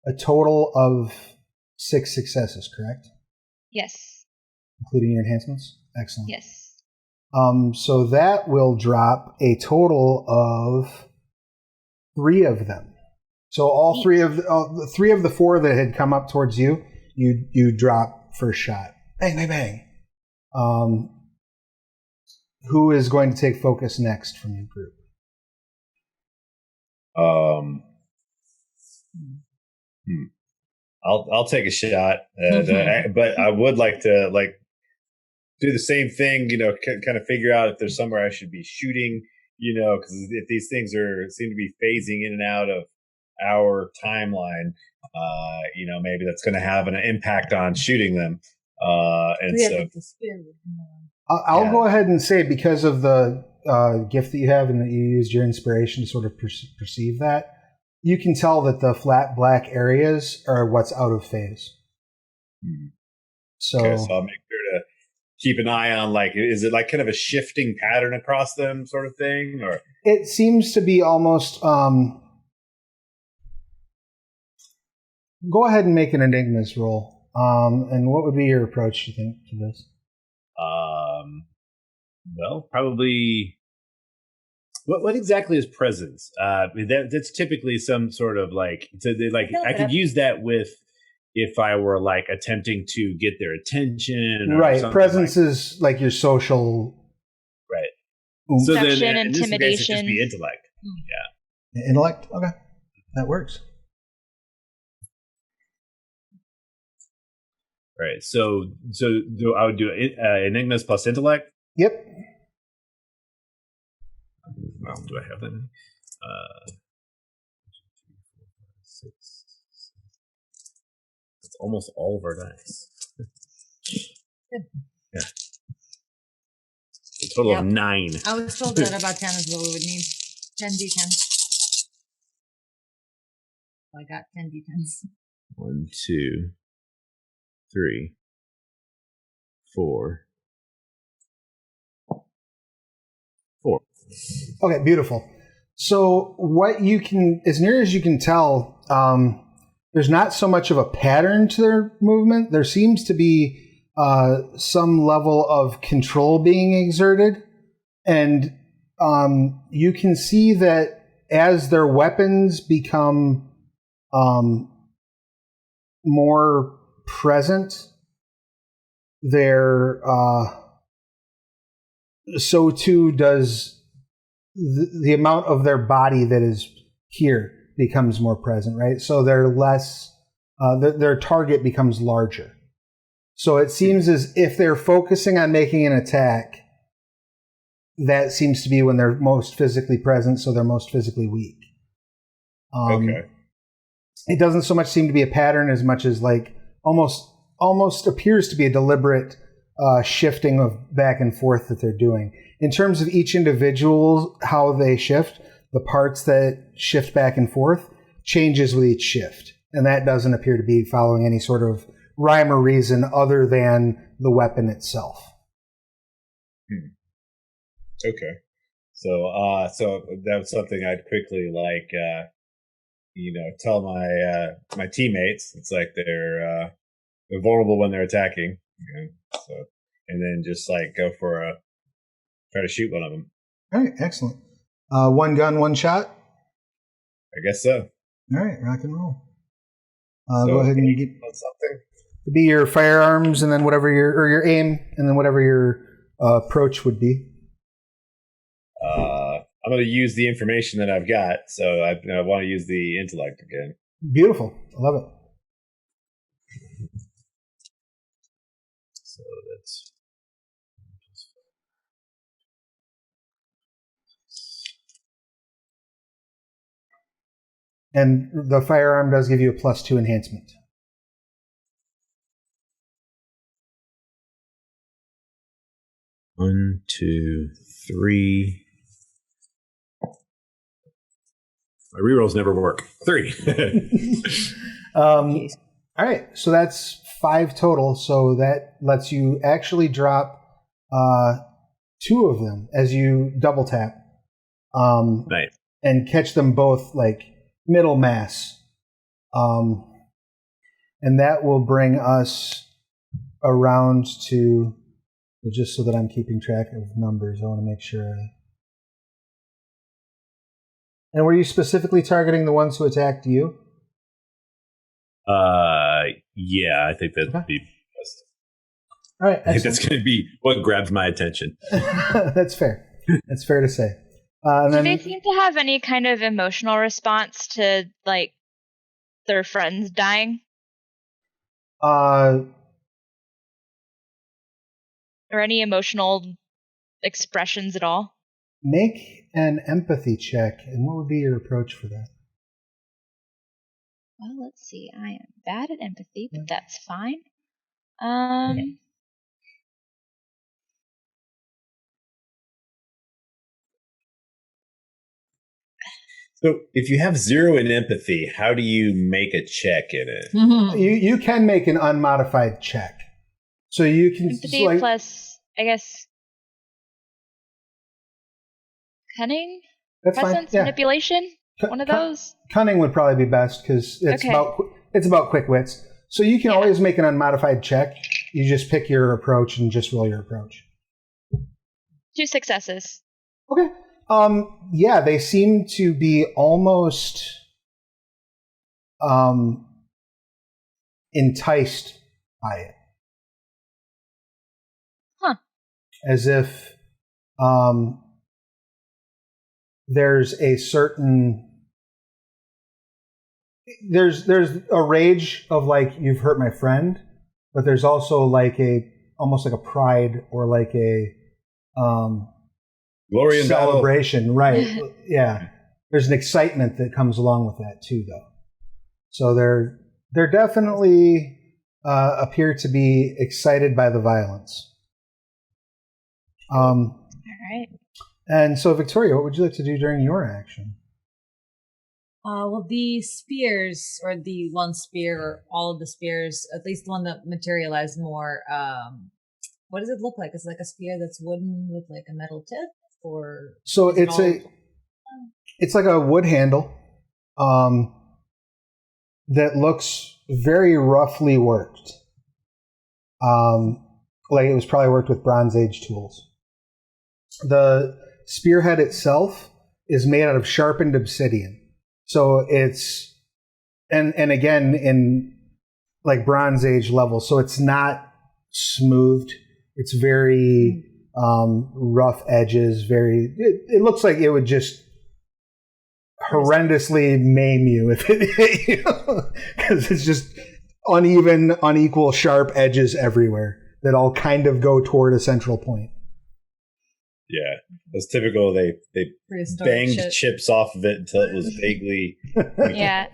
Speaker 1: a total of 6 successes, correct?
Speaker 4: Yes.
Speaker 1: Including your enhancements? Excellent.
Speaker 4: Yes.
Speaker 1: So that will drop a total of 3 of them. So all 3 of the 4 that had come up towards you, you drop first shot. Bang, bang, bang. Who is going to take focus next from your group?
Speaker 3: I'll take a shot, but I would like to do the same thing. Kind of figure out if there's somewhere I should be shooting. Because if these things seem to be phasing in and out of our timeline, maybe that's going to have an impact on shooting them.
Speaker 1: I'll go ahead and say, because of the gift that you have and that you used your inspiration to sort of perceive that, you can tell that the flat black areas are what's out of phase. So
Speaker 3: I'll make sure to keep an eye on, is it kind of a shifting pattern across them sort of thing? Or
Speaker 1: it seems to be almost... go ahead and make an Enigmas roll. And what would be your approach, you think, to this?
Speaker 3: Well, probably... What exactly is presence? That's typically some sort of I could use that with if I were attempting to get their attention. Or
Speaker 1: right. Presence is your social.
Speaker 3: Right.
Speaker 4: So then, intimidation. In this case, it'd just be
Speaker 3: intellect. Yeah.
Speaker 1: Intellect. Okay, that works.
Speaker 3: Right. So I would do Enigmas plus intellect.
Speaker 1: Yep.
Speaker 3: Well, do I have that? 6. It's almost all of our dice. Yeah. A total of 9.
Speaker 2: I was told that about 10 is what we would need. 10 d10. I got 10 d10s.
Speaker 3: 1, 2, 3, 4. 4.
Speaker 1: Okay, beautiful. So what you can, as near as you can tell, there's not so much of a pattern to their movement. There seems to be some level of control being exerted. And you can see that as their weapons become more present, so too does the amount of their body that is here becomes more present, right? So they're less, their target becomes larger. So it seems as if they're focusing on making an attack, that seems to be when they're most physically present, so they're most physically weak.
Speaker 3: Okay.
Speaker 1: It doesn't so much seem to be a pattern as much as almost appears to be a deliberate shifting of back and forth that they're doing. In terms of each individual, how they shift, the parts that shift back and forth changes with each shift. And that doesn't appear to be following any sort of rhyme or reason other than the weapon itself.
Speaker 3: Okay. So that's something I'd quickly tell my teammates. It's they're vulnerable when they're attacking. So, and then just go for try to shoot one of them.
Speaker 1: All right, excellent. One gun, one shot.
Speaker 3: I guess so.
Speaker 1: All right, rock and roll.
Speaker 3: So
Speaker 1: go ahead and get
Speaker 3: something.
Speaker 1: It'd be your firearms, and then whatever your aim, and then whatever your approach would be.
Speaker 3: I'm going to use the information that I've got, so I want to use the intellect again.
Speaker 1: Beautiful, I love it.
Speaker 3: So that's.
Speaker 1: And the firearm does give you a +2 enhancement.
Speaker 3: One, 2, 3. My rerolls never work. 3.
Speaker 1: All right, so that's 5 total. So that lets you actually drop 2 of them as you double tap.
Speaker 3: Nice.
Speaker 1: And catch them both middle mass. And that will bring us around to, just so that I'm keeping track of numbers, I want to make sure. And were you specifically targeting the ones who attacked you?
Speaker 3: Yeah, I think that'd be best.
Speaker 1: All right,
Speaker 3: I think that's going to be what grabs my attention.
Speaker 1: That's fair. That's fair to say.
Speaker 4: Do they seem to have any kind of emotional response to like their friends dying? Or any emotional expressions at all?
Speaker 1: Make an empathy check, and what would be your approach for that?
Speaker 4: Well, let's see. I am bad at empathy, but that's fine.
Speaker 3: So if you have 0 in empathy, how do you make a check in it?
Speaker 2: Mm-hmm.
Speaker 1: You can make an unmodified check. So you can...
Speaker 4: Empathy plus, I guess, cunning?
Speaker 1: That's
Speaker 4: Presence,
Speaker 1: fine. Yeah.
Speaker 4: manipulation? One of those?
Speaker 1: Cunning would probably be best because it's about quick wits. So you can always make an unmodified check. You just pick your approach and just roll your approach.
Speaker 4: 2 successes.
Speaker 1: Okay. Yeah, they seem to be almost enticed by it.
Speaker 4: Huh.
Speaker 1: As if there's a certain... There's a rage of like, you've hurt my friend, but there's also like almost like a pride or like a
Speaker 3: glory and
Speaker 1: celebration, right? Yeah, there's an excitement that comes along with that too, though. So they're definitely appear to be excited by the violence.
Speaker 4: All right.
Speaker 1: And so, Victoria, what would you like to do during your action?
Speaker 2: Well, the spears, or the one spear, or all of the spears, at least the one that materialized more, what does it look like? Is it like a spear that's wooden with like a metal tip? Or
Speaker 1: so it's like a wood handle that looks very roughly worked. Like it was probably worked with Bronze Age tools. The spearhead itself is made out of sharpened obsidian. So it's, and again, in like Bronze Age level, so it's not smoothed. It's very rough edges. It looks like it would just horrendously maim you if it hit you, because it's just unequal, sharp edges everywhere that all kind of go toward a central point.
Speaker 3: Yeah, that's typical. They banged chips off of it until it was vaguely.
Speaker 4: Yeah.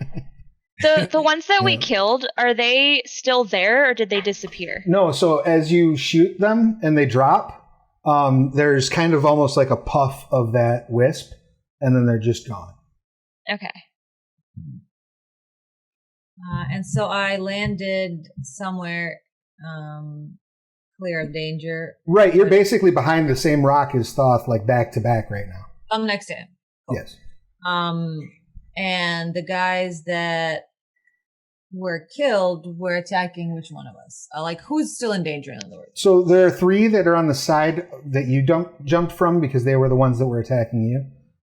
Speaker 4: The ones that we killed, are they still there or did they disappear?
Speaker 1: No, so as you shoot them and they drop, there's kind of almost like a puff of that wisp, and then they're just gone.
Speaker 4: Okay.
Speaker 2: And so I landed somewhere clear of danger.
Speaker 1: Right, you're basically behind the same rock as Thoth, like back to back right now.
Speaker 2: I'm next to him.
Speaker 1: Cool. Yes.
Speaker 2: And the guys that were killed were attacking which one of us? Like, who's still in danger, in other words?
Speaker 1: So there are 3 that are on the side that you jumped from because they were the ones that were attacking you.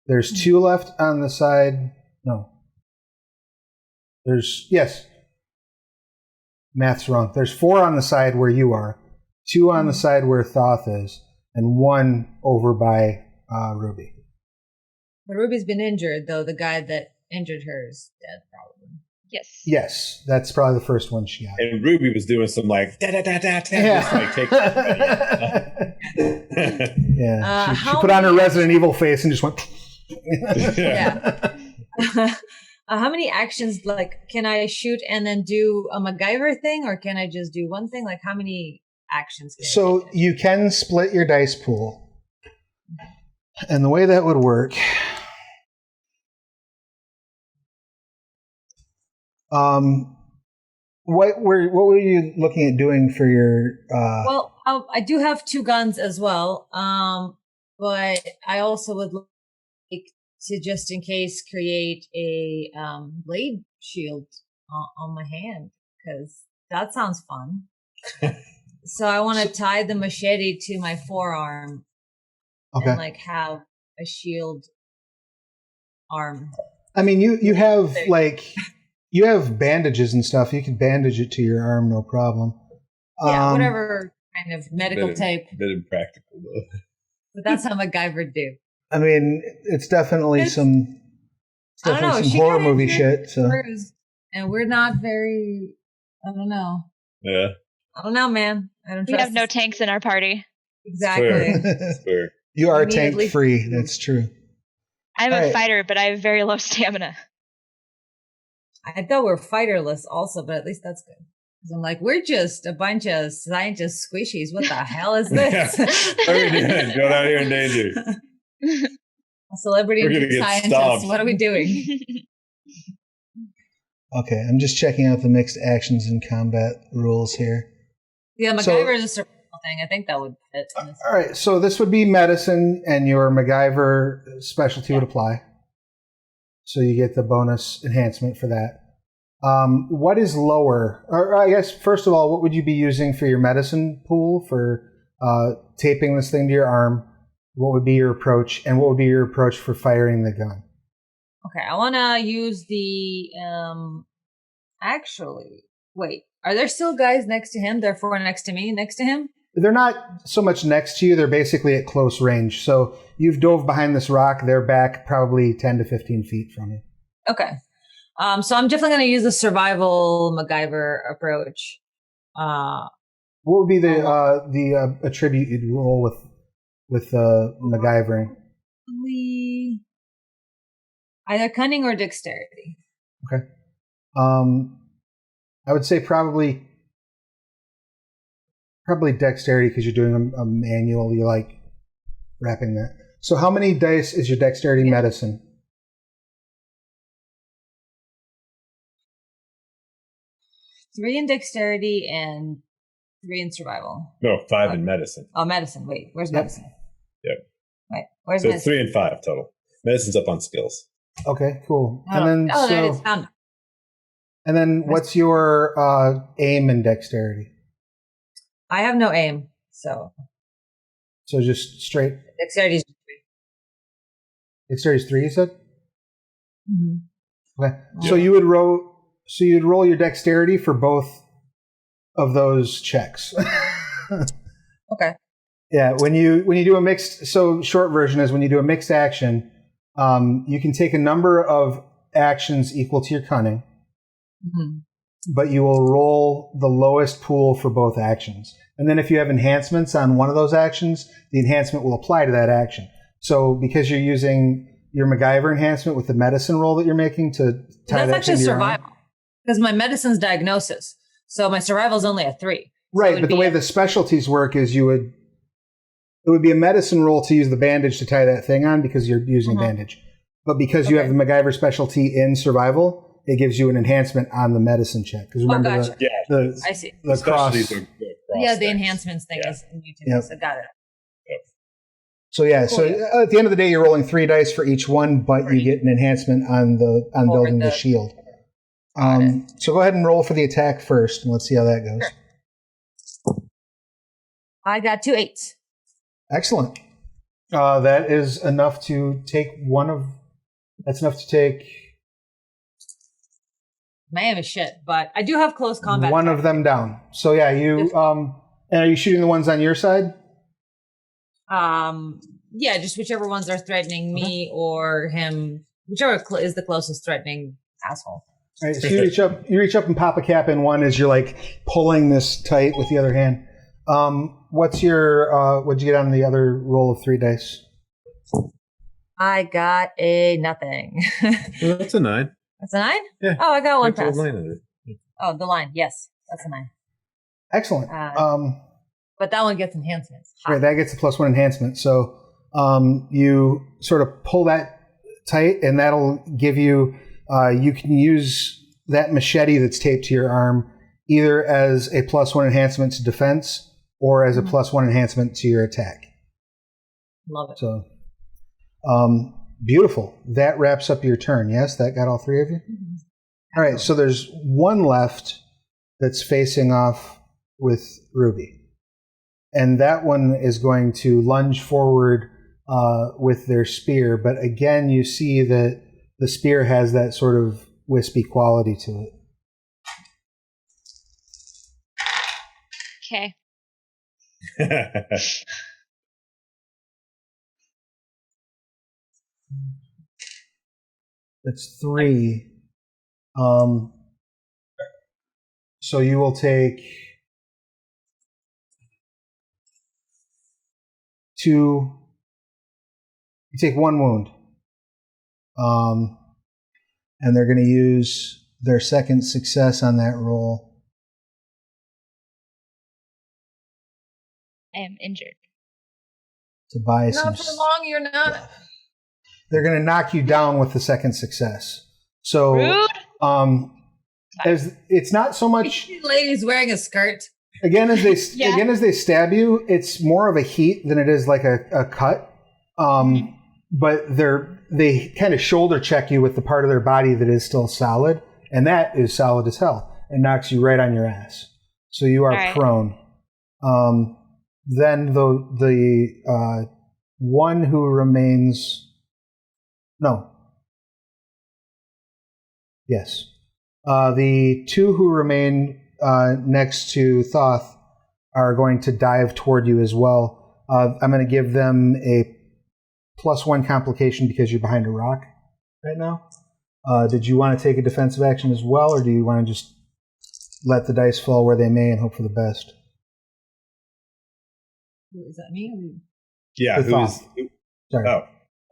Speaker 1: There's 2 left on the side. No. Yes. Math's wrong. There's 4 on the side where you are, 2 on the side where Thoth is, and 1 over by Ruby.
Speaker 2: But Ruby's been injured, though. The guy that injured her is dead, probably.
Speaker 4: Yes.
Speaker 1: Yes, that's probably the first one she got.
Speaker 3: And Ruby was doing some like da-da-da-da-da, just like taking
Speaker 1: yeah. She put on her Resident Evil face and just went.
Speaker 2: Yeah. How many actions, like, can I shoot and then do a MacGyver thing, or can I just do one thing? Like, how many actions can I do?
Speaker 1: You can split your dice pool. And the way that would work... what were you looking at doing for your...
Speaker 2: Well, I do have 2 guns as well, but I also would like to, just in case, create a blade shield on my hand, because that sounds fun. So I want to tie the machete to my forearm, and like have a shield arm.
Speaker 1: I mean, you have like... You have bandages and stuff. You can bandage it to your arm, no problem.
Speaker 2: Yeah, whatever kind of medical tape.
Speaker 3: Bit impractical, though.
Speaker 2: But that's how MacGyver do.
Speaker 1: I mean, it's definitely some horror movie shit. So.
Speaker 2: And we're not very. I don't know.
Speaker 3: Yeah.
Speaker 2: I don't know, man. I don't.
Speaker 4: We have no tanks in our party.
Speaker 2: Exactly.
Speaker 3: Fair.
Speaker 1: You are tank free. That's true.
Speaker 4: I'm a fighter, but I have very low stamina.
Speaker 2: I thought we're fighterless also, but at least that's good. Because I'm like, we're just a bunch of scientist squishies. What the hell is this?
Speaker 3: What are we doing? Going out here in danger.
Speaker 2: A celebrity scientist. Stomped. What are we doing?
Speaker 1: Okay, I'm just checking out the mixed actions and combat rules here.
Speaker 2: Yeah, MacGyver is a survival thing. I think that would fit.
Speaker 1: All right, so this would be medicine, and your MacGyver specialty would apply. So you get the bonus enhancement for that. What is lower? Or I guess, first of all, what would you be using for your medicine pool for taping this thing to your arm? What would be your approach? And what would be your approach for firing the gun?
Speaker 2: Okay, I want to use the... Actually, wait. Are there still guys next to him? Therefore, next to me, next to him?
Speaker 1: They're not so much next to you. They're basically at close range. So you've dove behind this rock. They're back probably 10 to 15 feet from you.
Speaker 2: Okay. So I'm definitely going to use the survival MacGyver approach.
Speaker 1: What would be the attribute you'd roll with MacGyvering?
Speaker 2: Either cunning or dexterity.
Speaker 1: Okay. I would say probably dexterity because you're doing a manual. You like wrapping that. So how many dice is your dexterity medicine?
Speaker 2: Three in dexterity and 3 in survival.
Speaker 3: No, 5 in medicine.
Speaker 2: Oh, medicine. Wait, where's medicine?
Speaker 3: Yep.
Speaker 2: Wait, where's
Speaker 3: so
Speaker 2: medicine?
Speaker 3: 3 and 5 total. Medicine's up on skills.
Speaker 1: Okay, cool.
Speaker 2: Oh,
Speaker 1: and then
Speaker 2: there it is. Found it.
Speaker 1: And then what's your aim and dexterity?
Speaker 2: I have no aim, so
Speaker 1: just straight.
Speaker 2: Dexterity is 3.
Speaker 1: Dexterity is 3, you said?
Speaker 2: Mm-hmm.
Speaker 1: Okay. Yeah. So you'd roll your dexterity for both of those checks.
Speaker 2: Okay.
Speaker 1: Yeah, when you do a mixed, so short version is when you do a mixed action, you can take a number of actions equal to your cunning, but you will roll the lowest pool for both actions. And then if you have enhancements on one of those actions, the enhancement will apply to that action. So because you're using your MacGyver enhancement with the medicine roll that you're making to tie that to your
Speaker 2: survival. Because my medicine's diagnosis. So my survival is only a 3.
Speaker 1: Right, but the way the specialties work is it would be a medicine roll to use the bandage to tie that thing on because you're using a bandage. But because you have the MacGyver specialty in survival, it gives you an enhancement on the medicine check. Because remember
Speaker 2: I see.
Speaker 1: The cross.
Speaker 2: The enhancements thing is new to me, so got it.
Speaker 3: Yep.
Speaker 1: So so at the end of the day, you're rolling 3 dice for each one, but you get an enhancement on building the shield. So go ahead and roll for the attack first, and let's see how that goes.
Speaker 2: Sure. I got 2 8s.
Speaker 1: Excellent. That is enough to take That's enough to take.
Speaker 2: My aim is shit, but I do have close combat.
Speaker 1: One of them down. So you. And are you shooting the ones on your side?
Speaker 2: Just whichever ones are threatening me or him, whichever is the closest threatening asshole.
Speaker 1: All right, so you reach up and pop a cap in one as you're like pulling this tight with the other hand. What'd you get on the other roll of 3 dice?
Speaker 2: I got a nothing.
Speaker 3: Well, that's a 9.
Speaker 2: That's a 9?
Speaker 3: Yeah.
Speaker 2: Oh, I got 1 pass.
Speaker 3: Yeah.
Speaker 2: Oh, the line. Yes, that's a 9.
Speaker 1: Excellent.
Speaker 2: But that one gets enhancements.
Speaker 1: Right, that gets a +1 enhancement. So you sort of pull that tight, and that'll give you. You can use that machete that's taped to your arm either as a +1 enhancement to defense or as a +1 enhancement to your attack.
Speaker 2: Love it.
Speaker 1: So, beautiful. That wraps up your turn. Yes, that got all 3 of you? Mm-hmm. All right, so there's one left that's facing off with Ruby. And that one is going to lunge forward with their spear. But again, you see that the spear has that sort of wispy quality to it.
Speaker 4: Okay.
Speaker 1: That's 3. So you will take 2. You take 1 wound. And they're going to use their second success on that roll.
Speaker 4: I am injured.
Speaker 1: To buy some.
Speaker 2: Not for long, you're not.
Speaker 1: They're going to knock you down with the second success. So,
Speaker 4: Rude.
Speaker 1: as it's not so much.
Speaker 2: Lady's wearing a skirt.
Speaker 1: Again, as they stab you, it's more of a heat than it is like a cut. But they kind of shoulder check you with the part of their body that is still solid, and that is solid as hell, and knocks you right on your ass. So you are prone. Then the one who remains. No. Yes. The 2 who remain next to Thoth are going to dive toward you as well. I'm going to give them a +1 complication because you're behind a rock right now. Did you want to take a defensive action as well, or do you want to just let the dice fall where they may and hope for the best?
Speaker 2: Is that me?
Speaker 3: Yeah.
Speaker 1: Sorry.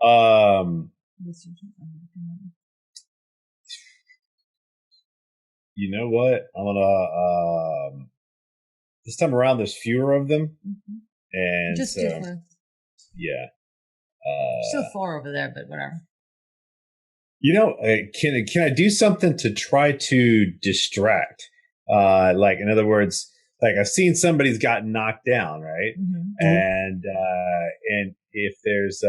Speaker 3: Oh. You know what? I'm gonna this time around there's fewer of them. And
Speaker 2: just 2 left.
Speaker 3: Yeah.
Speaker 2: Still 4 over there, but whatever.
Speaker 3: You know, can I do something to try to distract? Like, in other words, like I've seen somebody's gotten knocked down, right? And if there's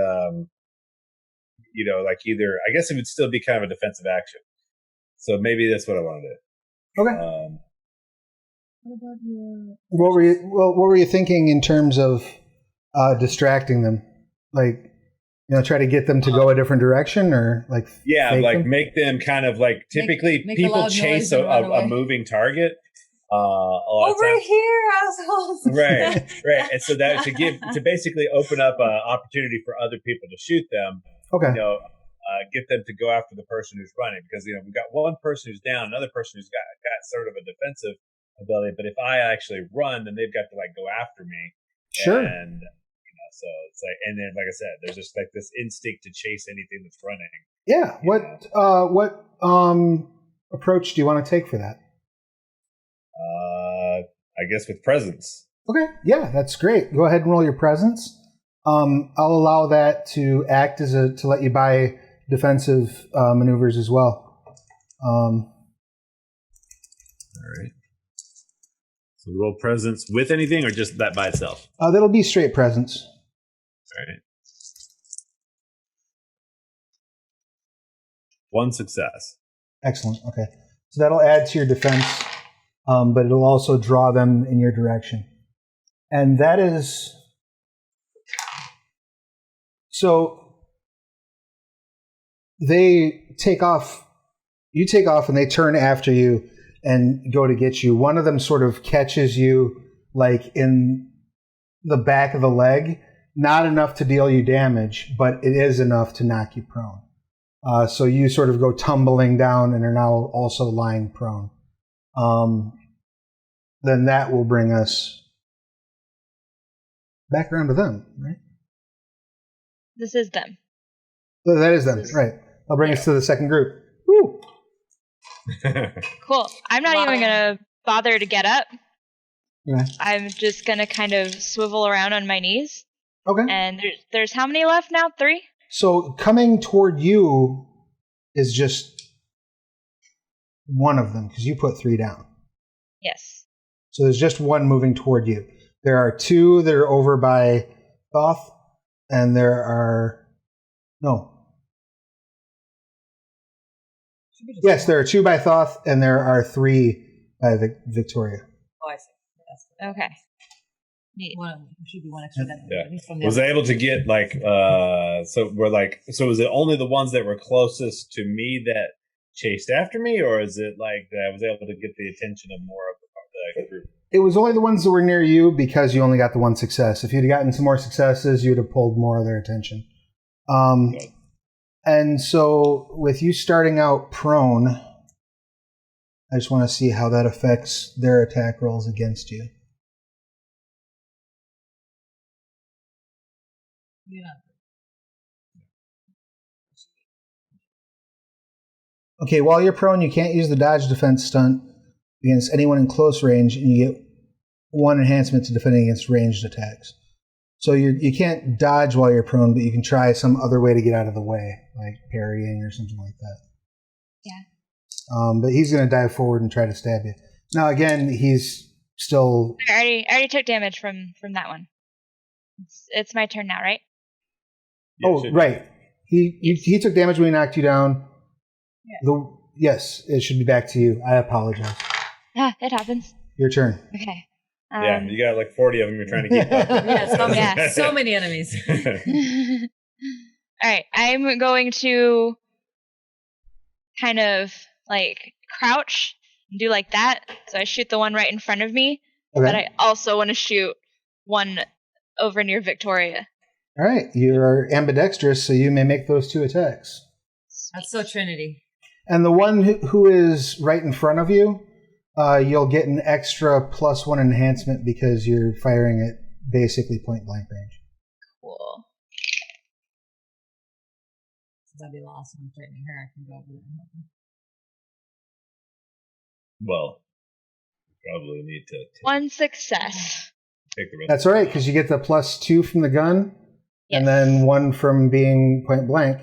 Speaker 3: like either, I guess it would still be kind of a defensive action. So maybe that's what I want to do.
Speaker 1: Okay.
Speaker 2: What about your?
Speaker 1: What were you thinking in terms of distracting them? Like, try to get them to go a different direction, or like
Speaker 3: make them kind of like typically
Speaker 2: make
Speaker 3: people chase a moving target.
Speaker 2: Over here, assholes.
Speaker 3: Right. And so that to basically open up an opportunity for other people to shoot them.
Speaker 1: Okay.
Speaker 3: Get them to go after the person who's running, because we've got one person who's down, another person who's got sort of a defensive ability. But if I actually run, then they've got to like go after me.
Speaker 1: Sure.
Speaker 3: And so it's like, and then like I said, there's just like this instinct to chase anything that's running.
Speaker 1: Yeah. What approach do you want to take for that?
Speaker 3: I guess with presence.
Speaker 1: Okay. Yeah, that's great. Go ahead and roll your presence. I'll allow that to act to let you buy defensive maneuvers as well.
Speaker 3: All right. So roll presence with anything, or just that by itself?
Speaker 1: That'll be straight presence.
Speaker 3: All right. 1 success.
Speaker 1: Excellent. Okay. So that'll add to your defense, but it'll also draw them in your direction. And that is... So they take off, you take off, and they turn after you and go to get you. One of them sort of catches you like in the back of the leg, not enough to deal you damage, but it is enough to knock you prone. So you sort of go tumbling down and are now also lying prone. Then that will bring us back around to them, right?
Speaker 4: This is them.
Speaker 1: So that is them, right. I'll bring us to the second group. Woo!
Speaker 4: Cool. I'm not even going to bother to get up.
Speaker 1: Okay.
Speaker 4: I'm just going to kind of swivel around on my knees.
Speaker 1: Okay.
Speaker 4: And there's how many left now? 3?
Speaker 1: So coming toward you is just one of them, because you put 3 down.
Speaker 4: Yes.
Speaker 1: So there's just one moving toward you. There are 2 that are over by Thoth, and there are... No. Yes, there are 2 by Thoth, and there are 3 by Victoria.
Speaker 2: Oh, I see.
Speaker 4: Okay. Neat.
Speaker 2: Should be 1 extra.
Speaker 3: Yeah. Was I able to get so was it only the ones that were closest to me that chased after me, or is it like that I was able to get the attention of more of the group?
Speaker 1: It was only the ones that were near you, because you only got the 1 success. If you'd gotten some more successes, you'd have pulled more of their attention. And so, with you starting out prone, I just want to see how that affects their attack rolls against you.
Speaker 2: Yeah.
Speaker 1: Okay, while you're prone, you can't use the dodge defense stunt against anyone in close range, and you get 1 enhancement to defending against ranged attacks. So you can't dodge while you're prone, but you can try some other way to get out of the way, like parrying or something like that.
Speaker 4: Yeah.
Speaker 1: But he's going to dive forward and try to stab you. Now, again, he's still...
Speaker 4: I already took damage from that one. It's my turn now, right?
Speaker 1: Oh, right. He took damage when he knocked you down.
Speaker 2: Yeah.
Speaker 1: Yes, it should be back to you. I apologize.
Speaker 4: It happens.
Speaker 1: Your turn.
Speaker 4: Okay.
Speaker 3: Yeah, you got like 40 of them you're trying to keep up.
Speaker 2: So many enemies.
Speaker 4: All right, I'm going to kind of like crouch and do like that. So I shoot the one right in front of me,
Speaker 1: Okay.
Speaker 4: but I also want to shoot one over near Victoria.
Speaker 1: All right. You're ambidextrous, so you may make those 2 attacks.
Speaker 2: That's so Trinity.
Speaker 1: And the one who is right in front of you, you'll get an extra +1 enhancement because you're firing at basically point blank range.
Speaker 4: Cool.
Speaker 2: Since I'd be lost when I'm threatening her, I can go over there and help her.
Speaker 3: Well, probably need to
Speaker 4: One success.
Speaker 3: take the rest.
Speaker 1: That's all right, because you get the +2 from the gun,
Speaker 4: Yes.
Speaker 1: and then 1 from being point blank.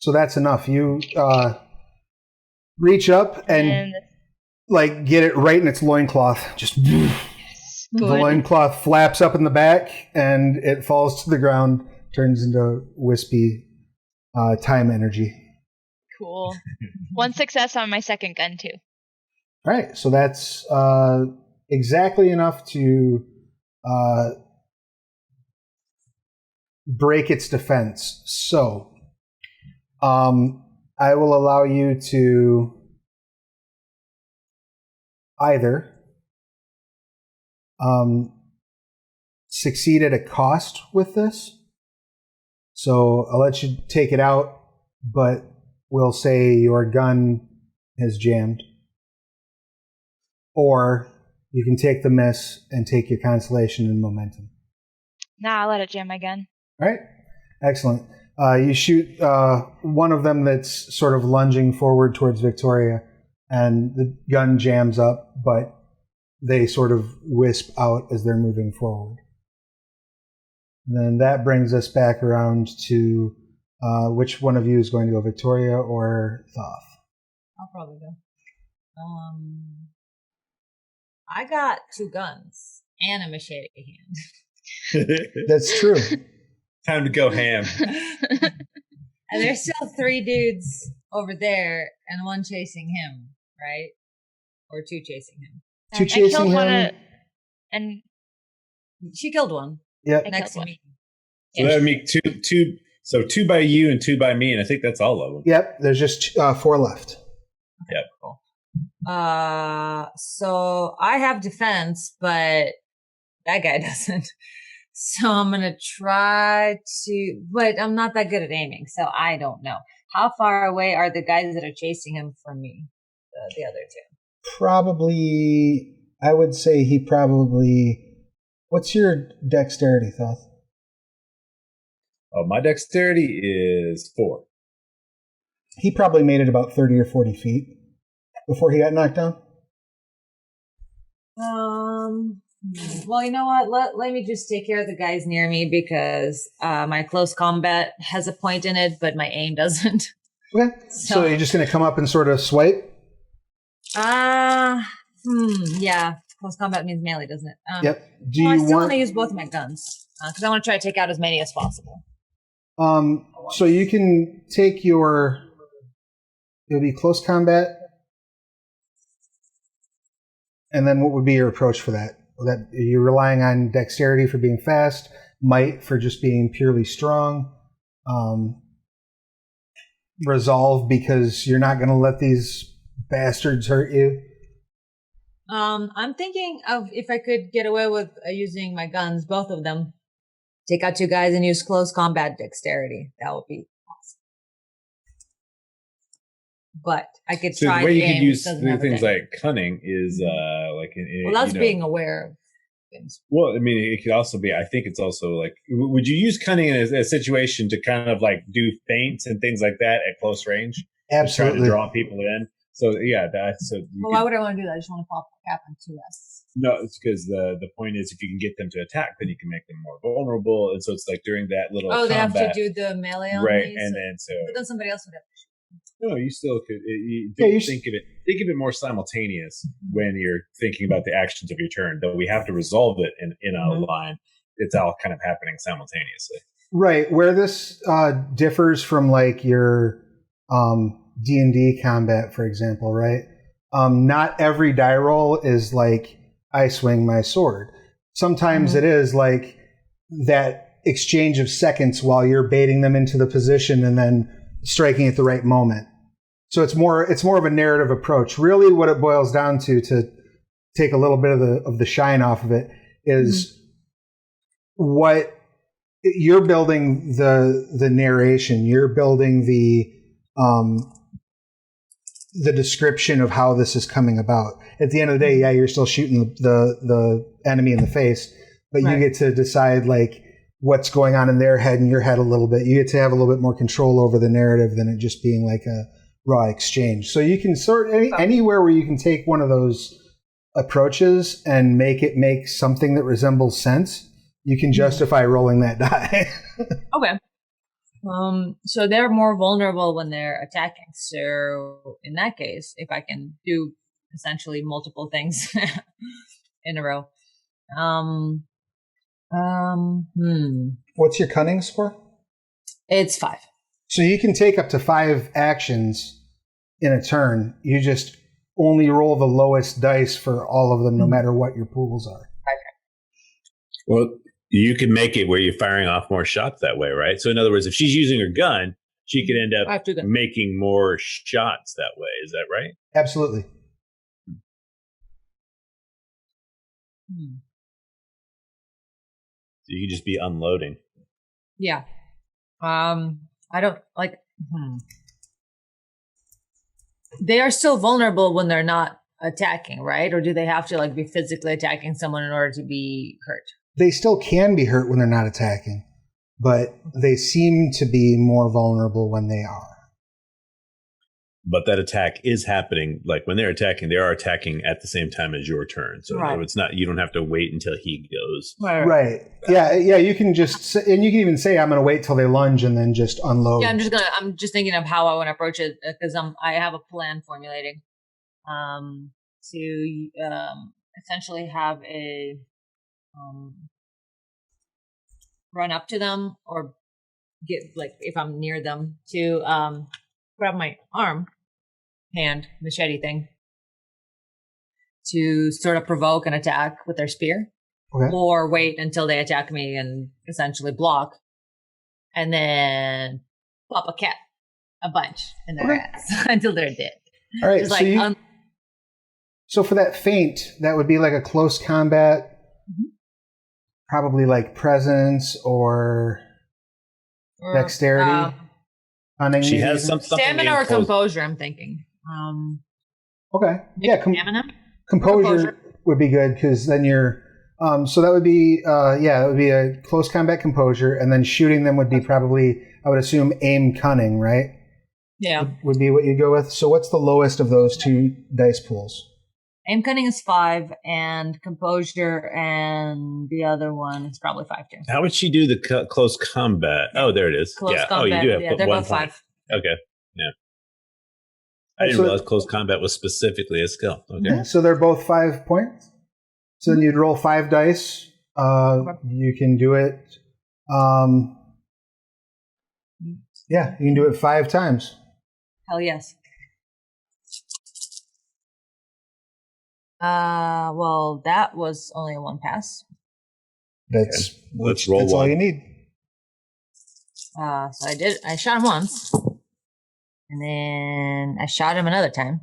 Speaker 1: So that's enough. You reach up and like get it right in its loincloth. Just the loincloth flaps up in the back, and it falls to the ground, turns into wispy time energy.
Speaker 4: Cool. One success on my second gun too.
Speaker 1: All right, so that's exactly enough to break its defense. So I will allow you to either succeed at a cost with this. So I'll let you take it out, but we'll say your gun is jammed. Or you can take the miss and take your consolation and momentum.
Speaker 4: Nah, I'll let it jam my gun.
Speaker 1: All right. Excellent. You shoot one of them that's sort of lunging forward towards Victoria, and the gun jams up, but they sort of wisp out as they're moving forward. And then that brings us back around to which one of you is going to go, Victoria or Thoth?
Speaker 2: I'll probably go. I got 2 guns and a machete hand.
Speaker 1: That's true.
Speaker 3: Time to go ham.
Speaker 2: And there's still 3 dudes over there and 1 chasing him, right? Or 2 chasing him.
Speaker 1: 2 chasing him.
Speaker 4: And
Speaker 2: she killed 1.
Speaker 1: Yep.
Speaker 2: Next to me.
Speaker 3: So that would make two. So 2 by you and 2 by me, and I think that's all of them.
Speaker 1: Yep. There's just 4 left.
Speaker 3: Yep.
Speaker 2: Cool. So I have defense, but that guy doesn't. So I'm going to try to, but I'm not that good at aiming, so I don't know. How far away are the guys that are chasing him from me? The other 2?
Speaker 1: Probably, I would say he probably, what's your dexterity, Thoth?
Speaker 3: Oh, my dexterity is 4.
Speaker 1: He probably made it about 30 or 40 feet before he got knocked down.
Speaker 2: Well, you know what? Let me just take care of the guys near me because my close combat has a point in it, but my aim doesn't.
Speaker 1: Okay. So you're just going to come up and sort of swipe?
Speaker 2: Yeah. Close combat means melee, doesn't it?
Speaker 1: Yep.
Speaker 2: I still want to use both of my guns because I want to try to take out as many as possible.
Speaker 1: So you can take it'll be close combat. And then what would be your approach for that? That you're relying on dexterity for being fast, might for just being purely strong, resolve because you're not going to let these bastards hurt you.
Speaker 2: I'm thinking of if I could get away with using my guns, both of them, take out 2 guys and use close combat dexterity. That would be awesome. but I could
Speaker 3: So
Speaker 2: try.
Speaker 3: the way you could
Speaker 2: aim,
Speaker 3: use
Speaker 2: doesn't have a
Speaker 3: things
Speaker 2: thing.
Speaker 3: like cunning is like
Speaker 2: Well, that's being aware of things.
Speaker 3: Well, I mean, it could also be. I think it's also like, would you use cunning in a situation to kind of like do feints and things like that at close range?
Speaker 1: Absolutely.
Speaker 3: To try to draw people in. So yeah, that's so.
Speaker 2: Well, why would I want to do that? I just want to pop cap on 2S.
Speaker 3: No, it's because the point is, if you can get them to attack, then you can make them more vulnerable, and so it's like during that little.
Speaker 2: Oh, they
Speaker 3: combat,
Speaker 2: have to do the melee on
Speaker 3: right,
Speaker 2: these?
Speaker 3: and then so.
Speaker 2: But then somebody else would have to shoot.
Speaker 3: No, you still could. Think of it more simultaneous when you're thinking about the actions of your turn. Though we have to resolve it in a line, it's all kind of happening simultaneously.
Speaker 1: Right. Where this differs from like your D&D combat, for example, right? Not every die roll is like I swing my sword. Sometimes it is like that exchange of seconds while you're baiting them into the position and then striking at the right moment. So it's more of a narrative approach. Really, what it boils down to take a little bit of the shine off of it, is what you're building the narration. You're building the description of how this is coming about. At the end of the day, yeah, you're still shooting the enemy in the face, but you get to decide like what's going on in their head and your head a little bit. You get to have a little bit more control over the narrative than it just being like a raw exchange. So you can anywhere where you can take one of those approaches and make it make something that resembles sense, you can justify rolling that die.
Speaker 2: Okay. So they're more vulnerable when they're attacking. So in that case, if I can do essentially multiple things in a row.
Speaker 1: What's your cunning score?
Speaker 2: It's 5.
Speaker 1: So you can take up to 5 actions in a turn. You just only roll the lowest dice for all of them, no matter what your pools are.
Speaker 2: Okay.
Speaker 3: Well, you can make it where you're firing off more shots that way, right? So in other words, if she's using her gun, she could end up making more shots that way. Is that right?
Speaker 1: Absolutely.
Speaker 3: So you could just be unloading.
Speaker 2: Yeah. I don't like. They are still vulnerable when they're not attacking, right? Or do they have to like be physically attacking someone in order to be hurt?
Speaker 1: They still can be hurt when they're not attacking, but they seem to be more vulnerable when they are.
Speaker 3: But that attack is happening. Like when they're attacking, they are attacking at the same time as your turn. So it's not, you don't have to wait until he goes.
Speaker 1: Right. Yeah. You can just, and you can even say, I'm going to wait till they lunge and then just unload.
Speaker 2: Yeah. I'm just thinking of how I want to approach it, because I have a plan formulating, to, essentially have a, run up to them or get like, if I'm near them, to, grab my hand machete thing to sort of provoke an attack with their spear, or wait until they attack me and essentially block, and then pop a bunch in their heads until they're dead.
Speaker 1: All right. So for that feint, that would be like a close combat, probably like presence or dexterity.
Speaker 3: She has something
Speaker 2: stamina or composure, I'm thinking.
Speaker 1: Okay. Yeah.
Speaker 2: Stamina?
Speaker 1: Composure would be good, because then you're. So that would be that would be a close combat composure, and then shooting them would be probably, I would assume, aim cunning, right?
Speaker 2: Yeah.
Speaker 1: Would be what you go with. So what's the lowest of those 2 dice pools?
Speaker 2: Aim cunning is 5, and composure and the other one is probably 5 too.
Speaker 3: How would she do the close combat? Oh, there it is.
Speaker 2: Close combat.
Speaker 3: You do have
Speaker 2: they're
Speaker 3: one
Speaker 2: both
Speaker 3: point.
Speaker 2: 5.
Speaker 3: Okay. Yeah. I didn't realize close combat was specifically a skill. Okay.
Speaker 1: Yeah, so they're both 5 points. So then you'd roll 5 dice. You can do it. You can do it 5 times.
Speaker 2: Hell yes. Well, that was only a 1 pass.
Speaker 1: That's
Speaker 3: let's roll
Speaker 1: that's
Speaker 3: one.
Speaker 1: all you need.
Speaker 2: So I shot him once, and then I shot him another time.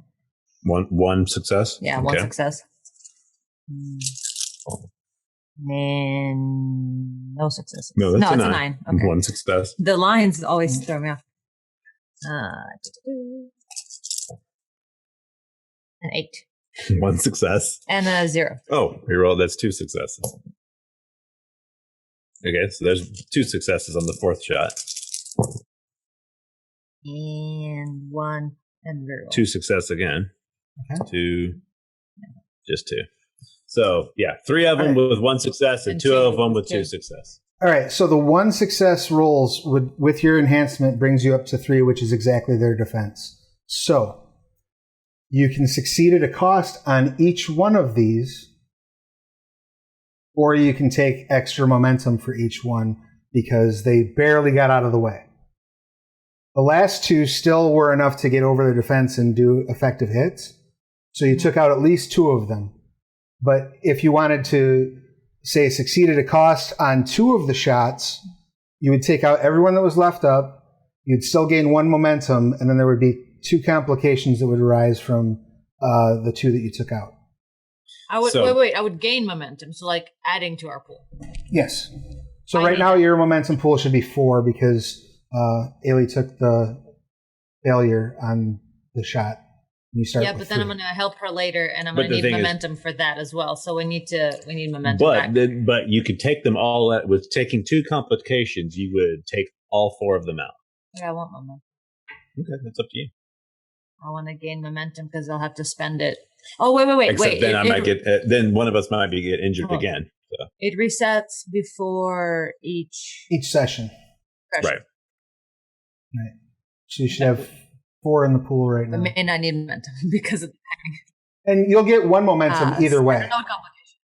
Speaker 3: One success?
Speaker 2: Yeah, one success. And then no successes.
Speaker 3: No,
Speaker 2: it's a 9. Okay.
Speaker 3: 1 success.
Speaker 2: The lines always throw me off. An 8.
Speaker 3: 1 success.
Speaker 2: And a 0.
Speaker 3: Oh, reroll. That's 2 successes. Okay, so there's 2 successes on the 4th shot.
Speaker 2: And 1 and reroll.
Speaker 3: 2 success again.
Speaker 1: Okay.
Speaker 3: 2. Just 2. So, 3 of them with 1 success and 2 of them with 2 success.
Speaker 1: All right, so the 1 success rolls with your enhancement brings you up to 3, which is exactly their defense. So you can succeed at a cost on each one of these, or you can take extra momentum for each one because they barely got out of the way. The last 2 still were enough to get over their defense and do effective hits. So you took out at least 2 of them. But if you wanted to, say, succeed at a cost on 2 of the shots, you would take out everyone that was left up. You'd still gain 1 momentum, and then there would be 2 complications that would arise from the 2 that you took out.
Speaker 2: I would I would gain momentum, so like adding to our pool.
Speaker 1: Yes. So right now your momentum pool should be 4 because Ailey took the failure on the shot. You start
Speaker 2: but then
Speaker 1: 3.
Speaker 2: I'm going to help her later, and I'm going to need momentum for that as well. So we need momentum.
Speaker 3: But you could take them all with taking 2 complications. You would take all 4 of them out.
Speaker 2: I want momentum.
Speaker 3: Okay, that's up to you.
Speaker 2: I want to gain momentum because I'll have to spend it. Oh wait!
Speaker 3: Except then I might get. Then one of us might get injured again. So.
Speaker 2: It resets before each
Speaker 1: session.
Speaker 3: Right.
Speaker 1: So you should have 4 in the pool right now.
Speaker 2: I may not need momentum because of the timing.
Speaker 1: And you'll get 1 momentum either way.
Speaker 2: No complication.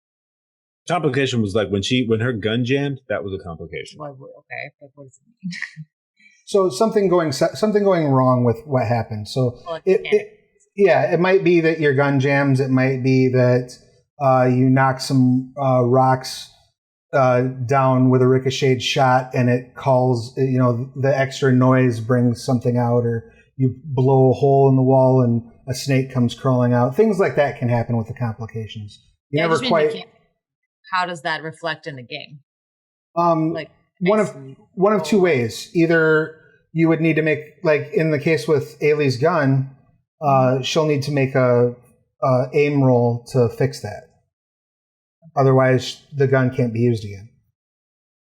Speaker 3: Complication was like when her gun jammed. That was a complication.
Speaker 2: Okay, but what does it mean?
Speaker 1: So something going wrong with what happened. So it might be that your gun jams. It might be that you knock some rocks down with a ricocheted shot, and it calls. The extra noise brings something out, or you blow a hole in the wall and a snake comes crawling out. Things like that can happen with the complications.
Speaker 2: How does that reflect in the game?
Speaker 1: One of 2 ways. Either you would need to make, like in the case with Ailey's gun, she'll need to make a aim roll to fix that. Otherwise, the gun can't be used again.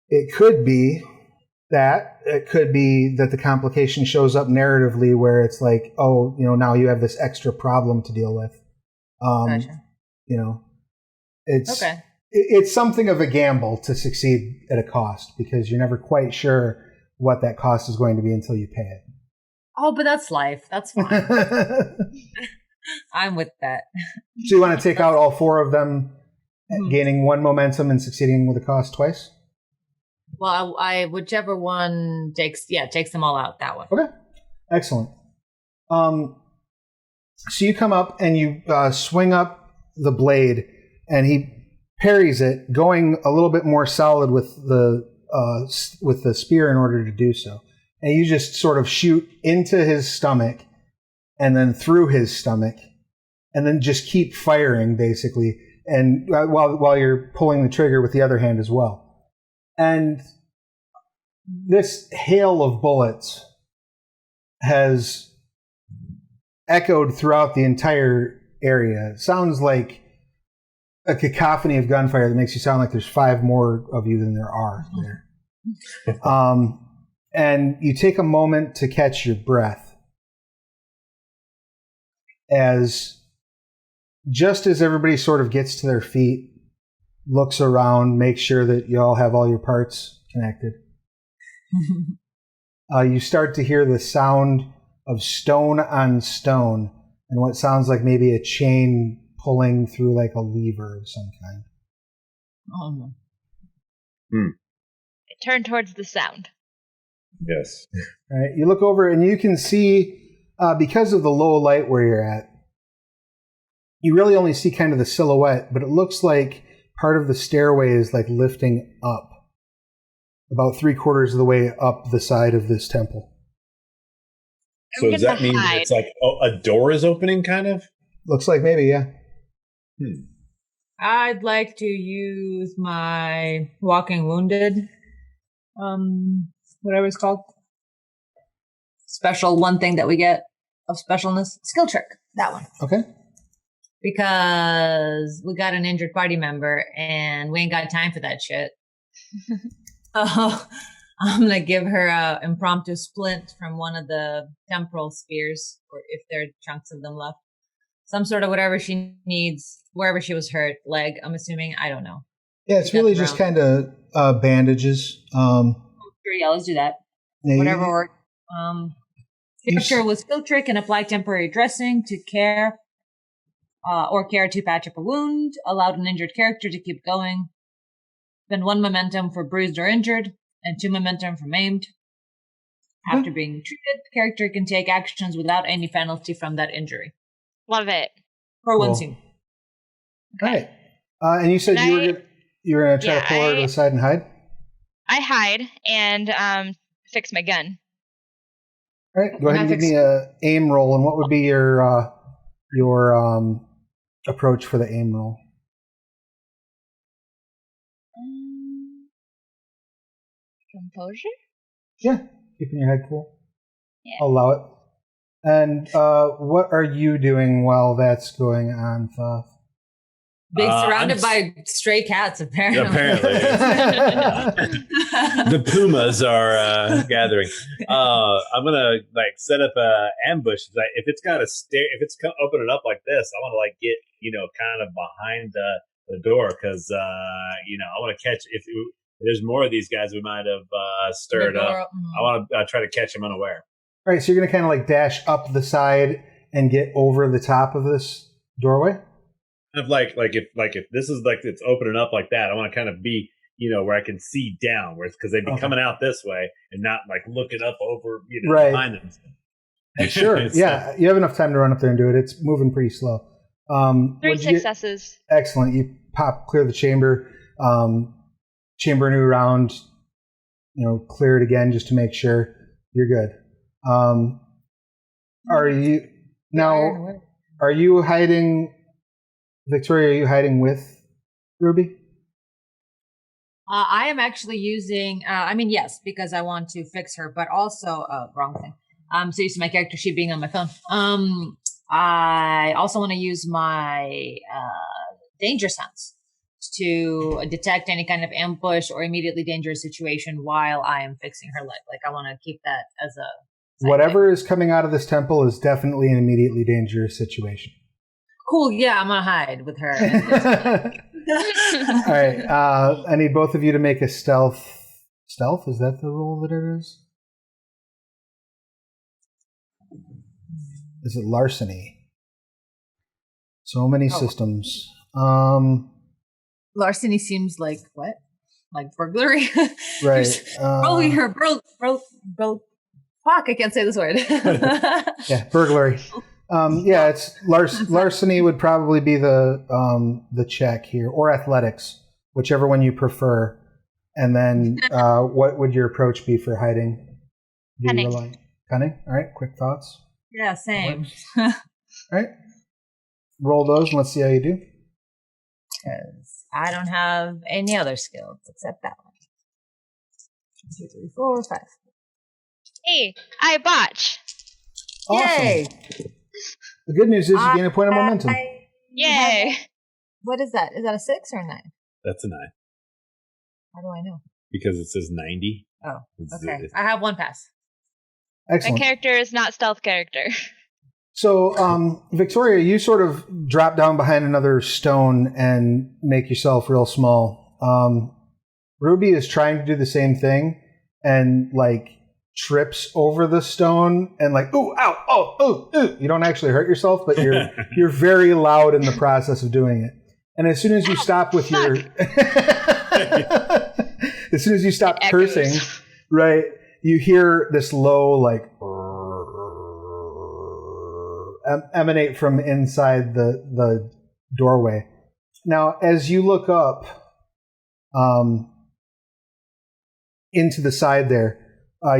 Speaker 1: It could be that the complication shows up narratively where it's like, now you have this extra problem to deal with.
Speaker 2: Gotcha.
Speaker 1: It's okay. It's something of a gamble to succeed at a cost because you're never quite sure what that cost is going to be until you pay it.
Speaker 2: Oh, but that's life. That's fine. I'm with that.
Speaker 1: So you want to take out all 4 of them, gaining 1 momentum and succeeding with a cost twice?
Speaker 2: Well, I whichever one takes them all out, that one.
Speaker 1: Okay, excellent. So you come up and you swing up the blade, and he parries it, going a little bit more solid with the spear in order to do so. And you just sort of shoot into his stomach and then through his stomach and then just keep firing basically. And while you're pulling the trigger with the other hand as well. And this hail of bullets has echoed throughout the entire area. It sounds like a cacophony of gunfire that makes you sound like there's 5 more of you than there are there. And you take a moment to catch your breath as just as everybody sort of gets to their feet, looks around, makes sure that you all have all your parts connected. You start to hear the sound of stone on stone and what sounds like maybe a chain pulling through like a lever of some kind.
Speaker 2: Oh
Speaker 4: no. Turn towards the sound.
Speaker 3: Yes.
Speaker 1: All right. You look over and you can see, because of the low light where you're at, you really only see kind of the silhouette, but it looks like part of the stairway is like lifting up about 3/4 of the way up the side of this temple.
Speaker 3: So does that mean it's like a door is opening, kind of?
Speaker 1: Looks like maybe, yeah.
Speaker 2: I'd like to use my Walking Wounded, whatever it's called. Special one thing that we get of specialness. Skill trick. That one.
Speaker 1: Okay.
Speaker 2: because we got an injured party member and we ain't got time for that shit. I'm going to give her a impromptu splint from one of the temporal spears, or if there are chunks of them left. Some sort of whatever she needs, wherever she was hurt, leg, I'm assuming. I don't know.
Speaker 1: Yeah, it's really just kind of bandages.
Speaker 2: Sure, yeah, let's do that.
Speaker 1: Yeah,
Speaker 2: Whatever works. Character with skill trick can apply temporary dressing to care to patch up a wound. Allowed an injured character to keep going. Spend 1 momentum for bruised or injured, and 2 momentum for maimed. After being treated, the character can take actions without any penalty from that injury.
Speaker 4: Love it.
Speaker 2: For one scene.
Speaker 1: All right. And you said you were going to try to pull her to the side and hide?
Speaker 4: I hide and fix my gun.
Speaker 1: All right. Go ahead and give me an aim roll. And what would be your approach for the aim roll?
Speaker 4: Composure?
Speaker 1: Yeah. Keeping your head cool.
Speaker 4: Yeah.
Speaker 1: I'll allow it. And what are you doing while that's going on, Thoth?
Speaker 2: Being surrounded by stray cats, apparently.
Speaker 3: The pumas are gathering. I'm gonna set up a ambush. If it's got a if it's open it up like this, I want to get kind of behind the door because I want to catch if there's more of these guys we might have stirred up. I want to try to catch them unaware.
Speaker 1: All right, so you're going to kind of dash up the side and get over the top of this doorway?
Speaker 3: Kind of like if this is it's opening up like that, I want to kind of be, where I can see down, because they'd be coming out this way and not looking up over, behind them.
Speaker 1: Sure. Yeah, you have enough time to run up there and do it. It's moving pretty slow.
Speaker 4: 3 successes.
Speaker 1: Excellent. You clear the chamber, chamber a new round, clear it again just to make sure you're good. Are you hiding, Victoria, are you hiding with Ruby?
Speaker 2: I am actually using, yes, because I want to fix her, but also, wrong thing. So using my character sheet being on my phone. I also want to use my, danger sense to detect any kind of ambush or immediately dangerous situation while I am fixing her leg. I want to keep that as a,
Speaker 1: whatever is coming out of this temple is definitely an immediately dangerous situation.
Speaker 2: Cool. Yeah, I'm going to hide with her.
Speaker 1: All right. I need both of you to make a stealth. Stealth? Is that the rule that it is? Is it larceny? So many systems.
Speaker 2: Larceny seems like what? Like burglary?
Speaker 1: Right.
Speaker 2: Probably her fuck, I can't say this word.
Speaker 1: Yeah, burglary. It's larceny would probably be the check here, or athletics, whichever one you prefer. And then what would your approach be for hiding?
Speaker 4: Cunning.
Speaker 1: Cunning? All right, quick thoughts.
Speaker 2: Yeah, same.
Speaker 1: All right. Roll those and let's see how you do.
Speaker 2: Because I don't have any other skills except that one. 1, 2, 3, 4, 5.
Speaker 4: Hey, I botch.
Speaker 1: Awesome.
Speaker 2: Yay!
Speaker 1: The good news is you gain a point of momentum.
Speaker 4: Yay!
Speaker 2: What is that? Is that a 6 or a 9?
Speaker 3: That's a 9.
Speaker 2: How do I know?
Speaker 3: Because it says 90.
Speaker 2: Oh, okay. I have 1 pass.
Speaker 1: Excellent.
Speaker 4: My character is not stealth character.
Speaker 1: So, Victoria, you sort of drop down behind another stone and make yourself real small. Ruby is trying to do the same thing and trips over the stone and ooh, ow, oh, ooh. You don't actually hurt yourself, but you're very loud in the process of doing it. And as soon as you stop with your, as soon as you stop cursing, right, you hear this low emanate from inside the doorway. Now, as you look up into the side there,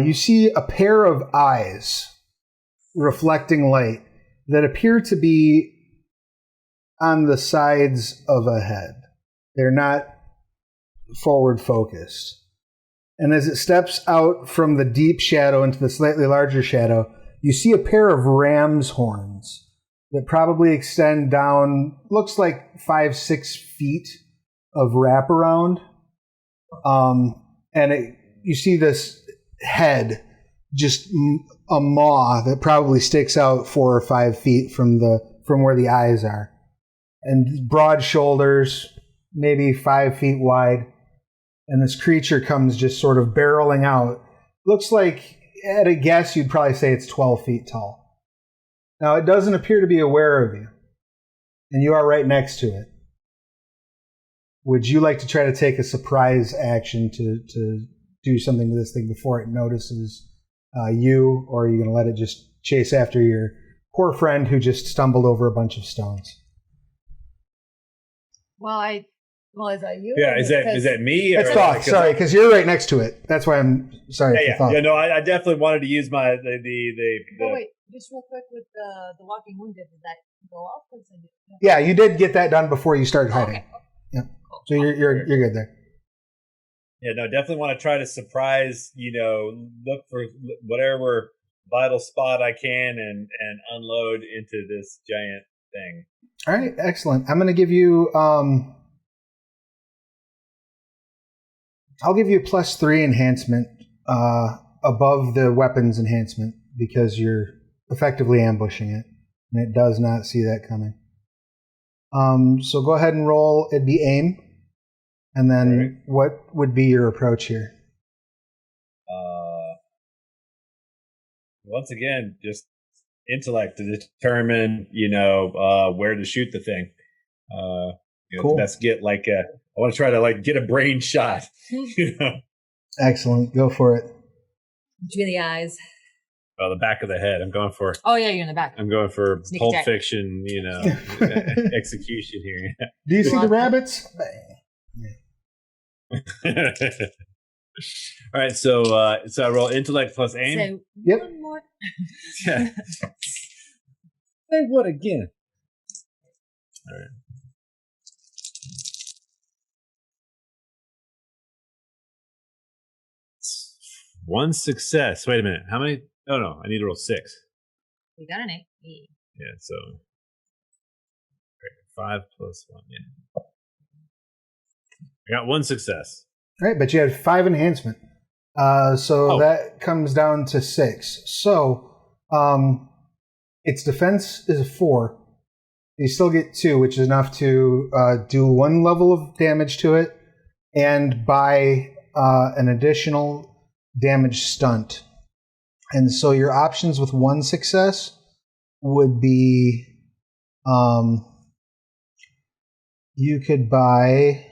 Speaker 1: you see a pair of eyes reflecting light that appear to be on the sides of a head. They're not forward focused. And as it steps out from the deep shadow into the slightly larger shadow, you see a pair of ram's horns that probably extend down, looks like 5-6 feet of wraparound. And you see this head, just a maw that probably sticks out 4 or 5 feet from where the eyes are, and broad shoulders, maybe 5 feet wide. And this creature comes just sort of barreling out. Looks like, at a guess, you'd probably say it's 12 feet tall. Now, it doesn't appear to be aware of you, and you are right next to it. Would you like to try to take a surprise action to do something to this thing before it notices you, or are you going to let it just chase after your poor friend who just stumbled over a bunch of stones?
Speaker 2: Well, is that you?
Speaker 3: Yeah, is that me?
Speaker 1: It's Thoth. Sorry, because you're right next to it. That's why I'm sorry.
Speaker 3: Yeah. No, I definitely wanted to use my the.
Speaker 2: Oh wait, just real quick with the walking wounded. Did that go off?
Speaker 1: Yeah, you did get that done before you started hiding.
Speaker 2: Okay.
Speaker 1: Yeah, so you're good there.
Speaker 3: Yeah, no, definitely want to try to surprise. Look for whatever vital spot I can and unload into this giant thing.
Speaker 1: All right, excellent. I'm going to give you. I'll give you a +3 enhancement above the weapons enhancement because you're effectively ambushing it, and it does not see that coming. So go ahead and roll. It'd be aim, and then what would be your approach here?
Speaker 3: Once again, just intellect to determine, where to shoot the thing.
Speaker 1: Cool.
Speaker 3: Best get I want to try to get a brain shot.
Speaker 1: Excellent. Go for it.
Speaker 2: Between the eyes.
Speaker 3: Well, the back of the head. I'm going for.
Speaker 2: Oh yeah, you're in the back.
Speaker 3: I'm going for Pulp Fiction. Execution here.
Speaker 1: Do you see the rabbits?
Speaker 3: All right, so I roll intellect plus aim.
Speaker 2: So
Speaker 1: yep.
Speaker 2: One more.
Speaker 3: Yeah. Say what again? All right. One success. Wait a minute. How many? Oh, no. I need to roll 6.
Speaker 2: We got an 8.
Speaker 3: Yeah, so 5 plus 1. Yeah. I got 1 success.
Speaker 1: All right, but you had 5 enhancement. That comes down to 6. So its defense is a 4. You still get 2, which is enough to do 1 level of damage to it and buy an additional damage stunt. And so your options with 1 success would be you could buy.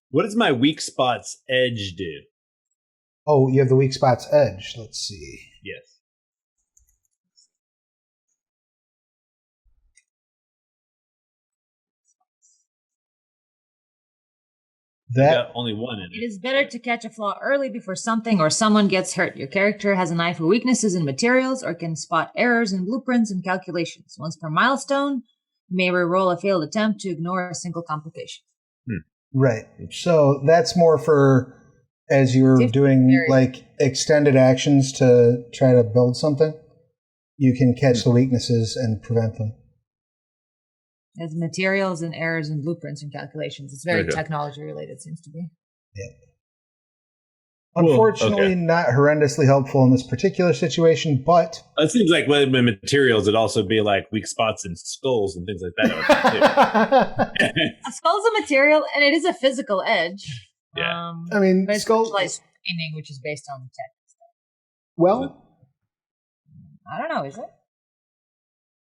Speaker 3: What does my weak spots edge do?
Speaker 1: Oh, you have the weak spots edge. Let's see.
Speaker 3: Yes. Got only 1 in it.
Speaker 2: It is better to catch a flaw early before something or someone gets hurt. Your character has an eye for weaknesses in materials or can spot errors in blueprints and calculations. Once per milestone, you may re-roll a failed attempt to ignore a single complication.
Speaker 1: Right. So that's more for as you're doing extended actions to try to build something, you can catch the weaknesses and prevent them.
Speaker 2: As materials and errors in blueprints and calculations. It's very technology related, seems to be.
Speaker 1: Yeah. Unfortunately, not horrendously helpful in this particular situation, but...
Speaker 3: It seems like with materials, it'd also be weak spots in skulls and things like that.
Speaker 2: A skull's a material, and it is a physical edge.
Speaker 3: Yeah.
Speaker 1: I mean,
Speaker 2: but
Speaker 1: skull...
Speaker 2: it's training, which is based on tech stuff.
Speaker 1: Well...
Speaker 2: I don't know, is it?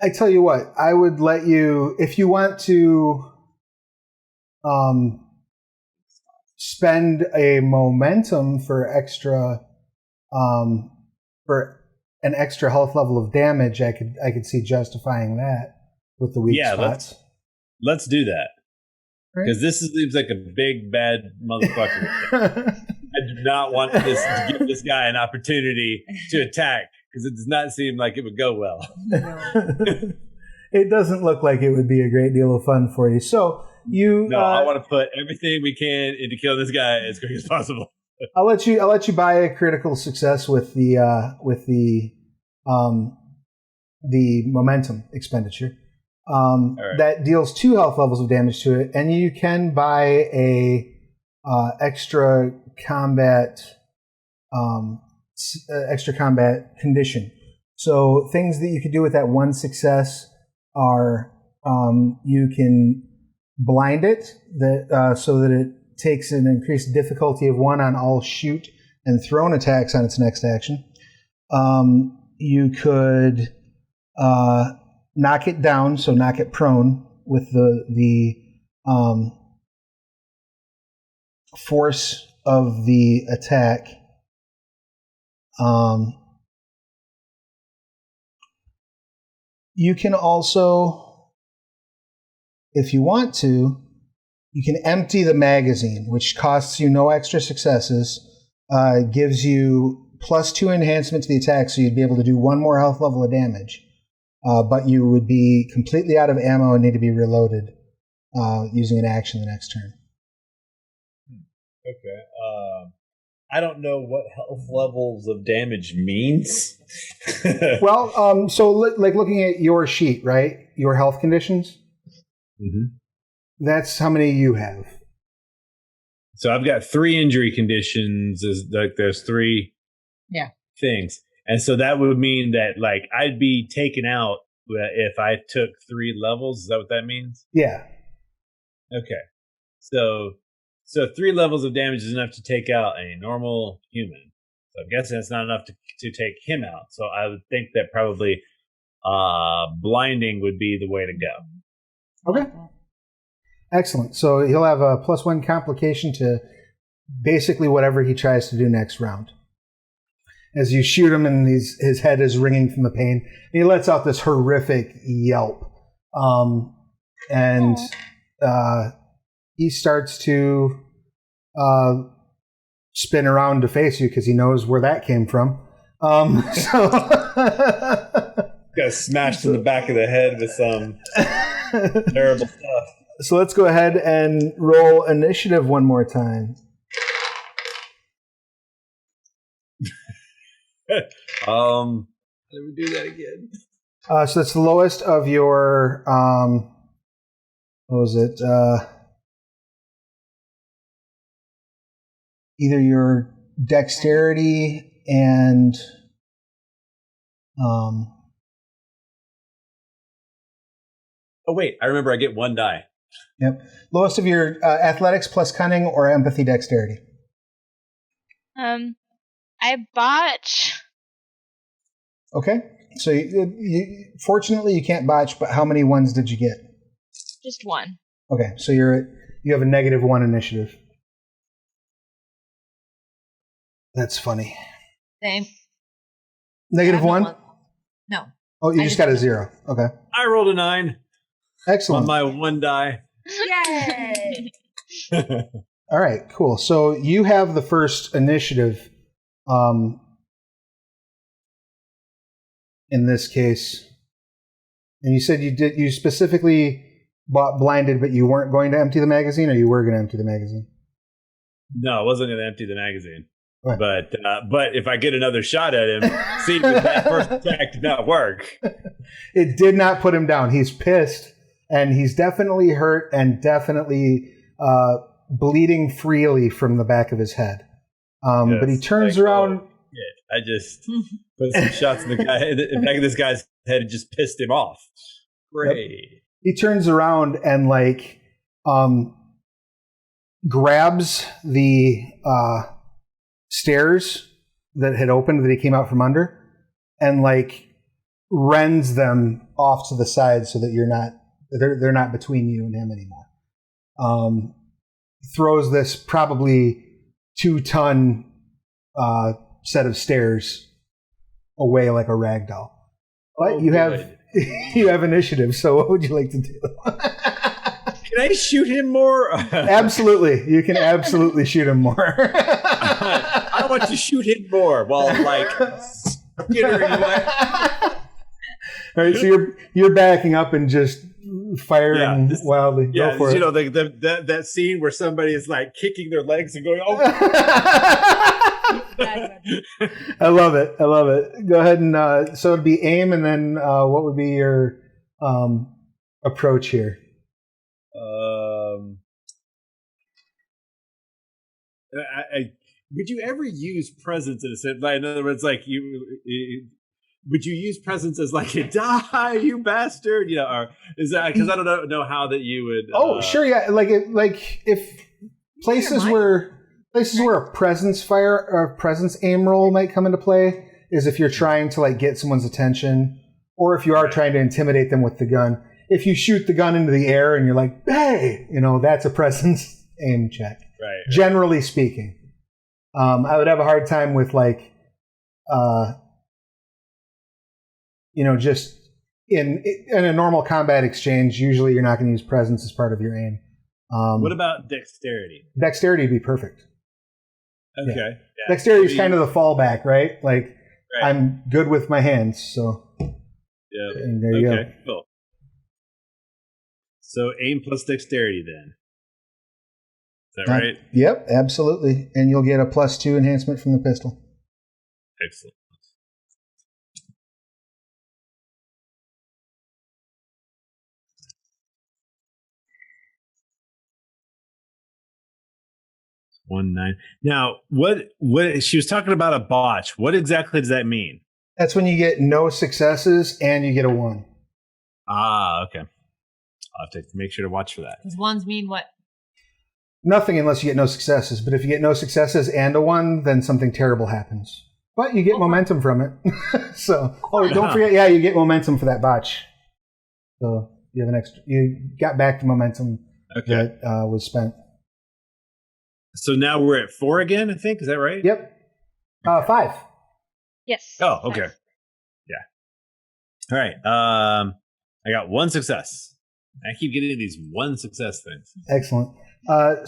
Speaker 1: I tell you what, I would let you, if you want to spend a momentum for an extra health level of damage, I could see justifying that with the weak spots.
Speaker 3: Let's do that. Because this seems like a big, bad motherfucker. I do not want to give this guy an opportunity to attack. Because it does not seem like it would go well.
Speaker 1: It doesn't look like it would be a great deal of fun for you. So
Speaker 3: I want to put everything we can into killing this guy as quick as possible.
Speaker 1: I'll let you buy a critical success with the the momentum expenditure.
Speaker 3: Right.
Speaker 1: That deals 2 health levels of damage to it, and you can buy a extra combat condition. So things that you could do with that 1 success are you can blind it so that it takes an increased difficulty of 1 on all shoot and thrown attacks on its next action. You could knock it down, so knock it prone with the force of the attack. You can also, if you want to, you can empty the magazine, which costs you no extra successes, gives you +2 enhancement to the attack, so you'd be able to do 1 more health level of damage. But you would be completely out of ammo and need to be reloaded using an action the next turn.
Speaker 3: Okay. I don't know what health levels of damage means.
Speaker 1: Well, so like looking at your sheet, right? Your health conditions.
Speaker 3: Mm-hmm.
Speaker 1: That's how many you have.
Speaker 3: So I've got 3 injury conditions. There's 3 things. And so that would mean that like I'd be taken out if I took 3 levels. Is that what that means?
Speaker 1: Yeah.
Speaker 3: Okay. So 3 levels of damage is enough to take out a normal human. So I'm guessing it's not enough to take him out. So I would think that probably blinding would be the way to go.
Speaker 1: Okay. Excellent. So he'll have a +1 complication to basically whatever he tries to do next round. As you shoot him and his head is ringing from the pain, and he lets out this horrific yelp. He starts to spin around to face you because he knows where that came from.
Speaker 3: Got smashed in the back of the head with some terrible stuff.
Speaker 1: So let's go ahead and roll initiative one more time.
Speaker 3: Let me do that again.
Speaker 1: So that's the lowest of your what was it? Either your dexterity and
Speaker 3: oh wait, I remember I get 1 die.
Speaker 1: Yep. Lowest of your athletics plus cunning or empathy dexterity.
Speaker 4: I botch.
Speaker 1: Okay. So you fortunately you can't botch, but how many ones did you get?
Speaker 4: Just 1.
Speaker 1: Okay, so you have a -1 initiative. That's funny.
Speaker 2: Same.
Speaker 1: -1?
Speaker 2: No.
Speaker 1: Oh, you just got a 0. Okay.
Speaker 3: I rolled a 9
Speaker 1: Excellent.
Speaker 3: on my 1 die.
Speaker 2: Yay!
Speaker 1: All right, cool. So you have the first initiative in this case. And you said you specifically bought blinded, but you weren't going to empty the magazine, or you were going to empty the magazine?
Speaker 3: No, I wasn't going to empty the magazine.
Speaker 1: Right.
Speaker 3: But if I get another shot at him, see, that first attack did not work.
Speaker 1: It did not put him down. He's pissed, and he's definitely hurt and definitely bleeding freely from the back of his head.
Speaker 3: Yes,
Speaker 1: but he turns around.
Speaker 3: I just put some shots in the back of this guy's head and just pissed him off. Great.
Speaker 1: Yep. He turns around and grabs the stairs that had opened that he came out from under, and rends them off to the side so that they're not between you and him anymore. Throws this probably 2-ton set of stairs away like a rag doll. But you have initiative, so what would you like to do?
Speaker 3: Can I shoot him more?
Speaker 1: Absolutely. You can absolutely shoot him more.
Speaker 3: I want to shoot him more while skittering away.
Speaker 1: All right, so you're backing up and just firing wildly.
Speaker 3: Yeah,
Speaker 1: go for it.
Speaker 3: You know, that scene where somebody is kicking their legs and going, oh.
Speaker 1: I love it. I love it. Go ahead and so it'd be aim, and then what would be your approach here?
Speaker 3: Would you ever use presence in a sense? In other words, like would you use presence as like a die, you bastard? You know, or is that because I don't know how that you would?
Speaker 1: Oh, sure, yeah. Like if places where a presence fire or presence aim roll might come into play is if you're trying to like get someone's attention, or if you are trying to intimidate them with the gun. If you shoot the gun into the air and you're like, hey, that's a presence aim check.
Speaker 3: Right.
Speaker 1: Generally speaking. I would have a hard time with like, just in a normal combat exchange, usually you're not going to use presence as part of your aim.
Speaker 3: What about dexterity?
Speaker 1: Dexterity would be perfect.
Speaker 3: Okay.
Speaker 1: Yeah.
Speaker 3: Yeah.
Speaker 1: Dexterity is kind of the fallback, right? Like, I'm good with my hands, so.
Speaker 3: Yeah.
Speaker 1: And there you go.
Speaker 3: Cool. So aim plus dexterity then. Is that right?
Speaker 1: Yep, absolutely. And you'll get a +2 enhancement from the pistol.
Speaker 3: Excellent. One 9. Now, what she was talking about a botch. What exactly does that mean?
Speaker 1: That's when you get no successes and you get a 1.
Speaker 3: Ah, okay. I'll have to make sure to watch for that.
Speaker 2: Does ones mean what?
Speaker 1: Nothing unless you get no successes. But if you get no successes and a 1, then something terrible happens. But you get momentum from it. So, don't forget, you get momentum for that botch. So you have you got back the momentum that was spent.
Speaker 3: So now we're at 4 again, I think. Is that right?
Speaker 1: Yep. 5.
Speaker 4: Yes.
Speaker 3: Oh, okay. Yeah. All right. I got 1 success. I keep getting these 1 success things.
Speaker 1: Excellent.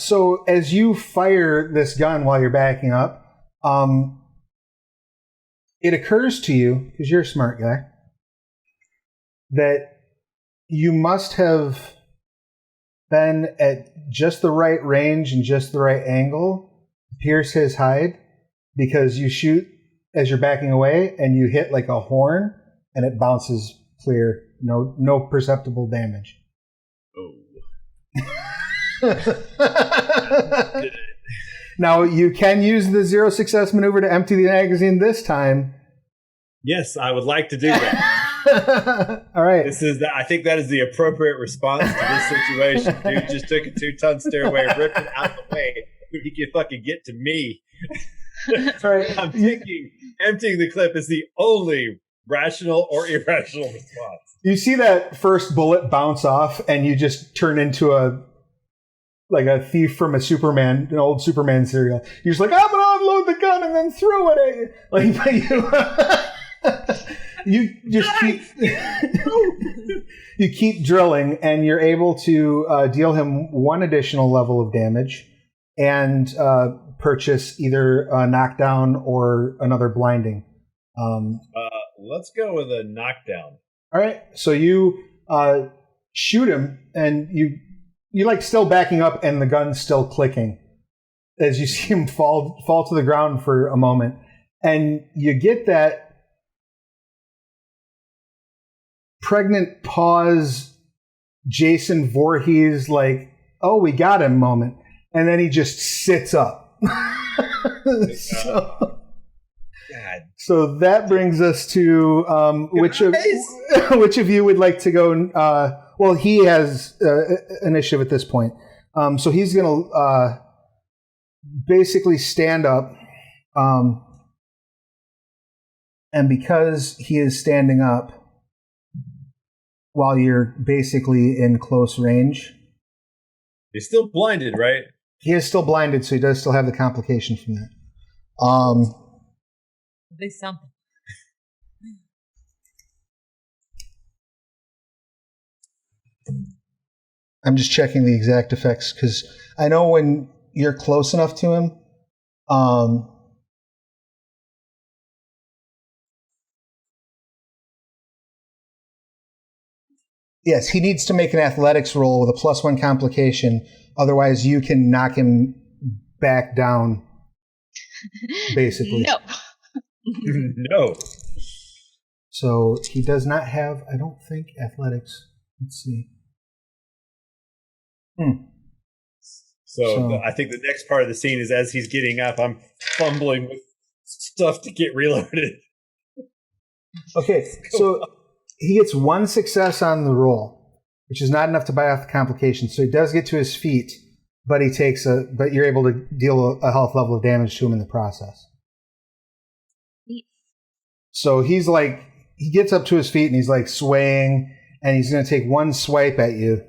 Speaker 1: So as you fire this gun while you're backing up, it occurs to you, because you're a smart guy, that you must have been at just the right range and just the right angle to pierce his hide, because you shoot as you're backing away and you hit like a horn and it bounces clear. No perceptible damage.
Speaker 3: Oh.
Speaker 1: Now, you can use the 0 success maneuver to empty the magazine this time.
Speaker 3: Yes, I would like to do that.
Speaker 1: All right.
Speaker 3: I think that is the appropriate response to this situation. Dude just took a 2-ton stairway, ripped it out the way. He can fucking get to me.
Speaker 1: Right.
Speaker 3: I'm thinking emptying the clip is the only rational or irrational response.
Speaker 1: You see that first bullet bounce off, and you just turn into a thief from an old Superman serial. You're just like, I'm gonna unload the gun and then throw it at you. You just you keep drilling, and you're able to deal him 1 additional level of damage, and purchase either a knockdown or another blinding.
Speaker 3: Let's go with a knockdown.
Speaker 1: All right, so you shoot him, and you like still backing up, and the gun's still clicking as you see him fall to the ground for a moment, and you get that pregnant pause, Jason Voorhees, like, oh, we got him moment, and then he just sits up. So that brings us to which of you would like to go? Well, he has initiative at this point, so he's going to basically stand up, and because he is standing up while you're basically in close range,
Speaker 3: he's still blinded, right?
Speaker 1: He is still blinded, so he does still have the complication from that.
Speaker 2: They something.
Speaker 1: I'm just checking the exact effects, because I know when you're close enough to him, yes, he needs to make an athletics roll with a +1 complication. Otherwise, you can knock him back down basically.
Speaker 4: No.
Speaker 3: No.
Speaker 1: So he does not have, I don't think, athletics. Let's see.
Speaker 3: So I think the next part of the scene is as he's getting up, I'm fumbling with stuff to get reloaded.
Speaker 1: Okay, so he gets one success on the roll, which is not enough to buy off the complication. So he does get to his feet, but but you're able to deal a health level of damage to him in the process. So he's like, he gets up to his feet and he's like swaying, and he's going to take one swipe at you.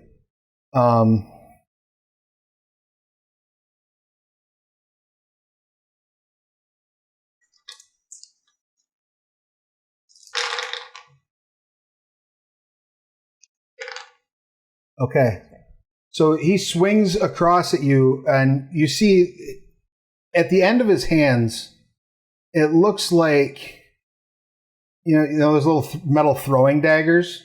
Speaker 1: Okay. So he swings across at you, and you see at the end of his hands, it looks like, you know those little metal throwing daggers?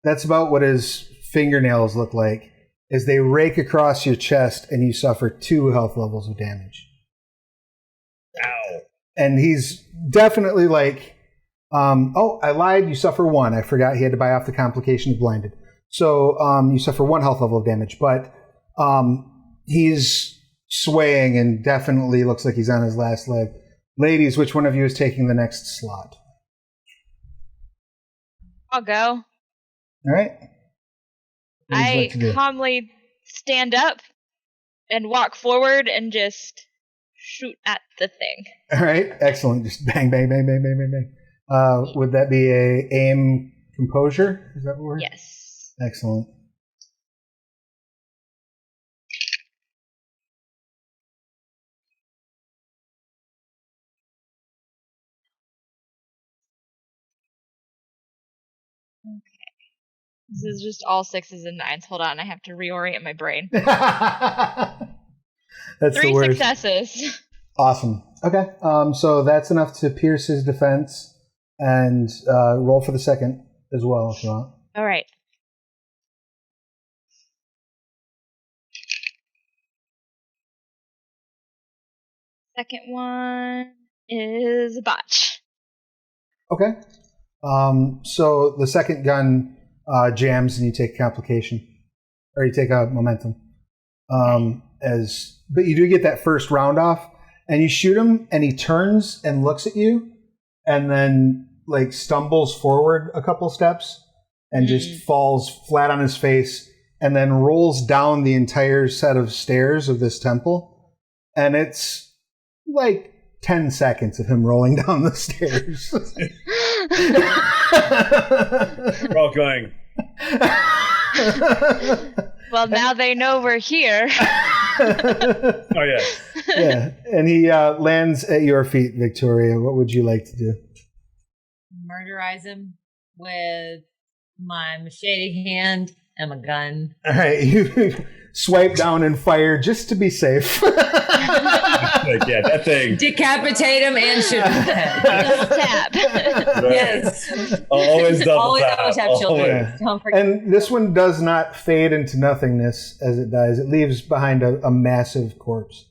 Speaker 1: That's about what his fingernails look like, as they rake across your chest, and you suffer 2 health levels of damage.
Speaker 3: Ow.
Speaker 1: And he's definitely like, oh, I lied, you suffer 1. I forgot he had to buy off the complication of blinded. So you suffer 1 health level of damage, but he's swaying and definitely looks like he's on his last leg. Ladies, which one of you is taking the next slot?
Speaker 4: I'll go.
Speaker 1: All right.
Speaker 4: I calmly stand up and walk forward and just shoot at the thing.
Speaker 1: All right, excellent. Just bang, bang, bang, bang, bang, bang, bang. Would that be a aim composure? Is that what we're?
Speaker 4: Yes.
Speaker 1: Excellent.
Speaker 4: Okay. This is just all 6s and 9s. Hold on, I have to reorient my brain.
Speaker 1: That's
Speaker 4: 3
Speaker 1: the worst.
Speaker 4: successes.
Speaker 1: Awesome. Okay. So that's enough to pierce his defense, and roll for the second as well if you want.
Speaker 4: All right. Second one is a botch.
Speaker 1: Okay. So the second gun jams, and you take a complication, or you take a momentum. But you do get that first round off, and you shoot him, and he turns and looks at you, and then like stumbles forward a couple steps, and just falls flat on his face, and then rolls down the entire set of stairs of this temple, and it's like 10 seconds of him rolling down the stairs.
Speaker 3: We're all going.
Speaker 4: Well, now they know we're here.
Speaker 3: Oh, yeah.
Speaker 1: Yeah, and he lands at your feet, Victoria. What would you like to do?
Speaker 2: Murderize him with my machete hand and my gun.
Speaker 1: All right, you swipe down and fire just to be safe.
Speaker 3: Like, yeah, that thing.
Speaker 2: Decapitate him and shoot him in the head.
Speaker 4: Double tap.
Speaker 2: Yes.
Speaker 3: Always double tap.
Speaker 2: Always have children.
Speaker 1: Yeah.
Speaker 2: Don't forget.
Speaker 1: And this one does not fade into nothingness as it dies. It leaves behind a massive corpse.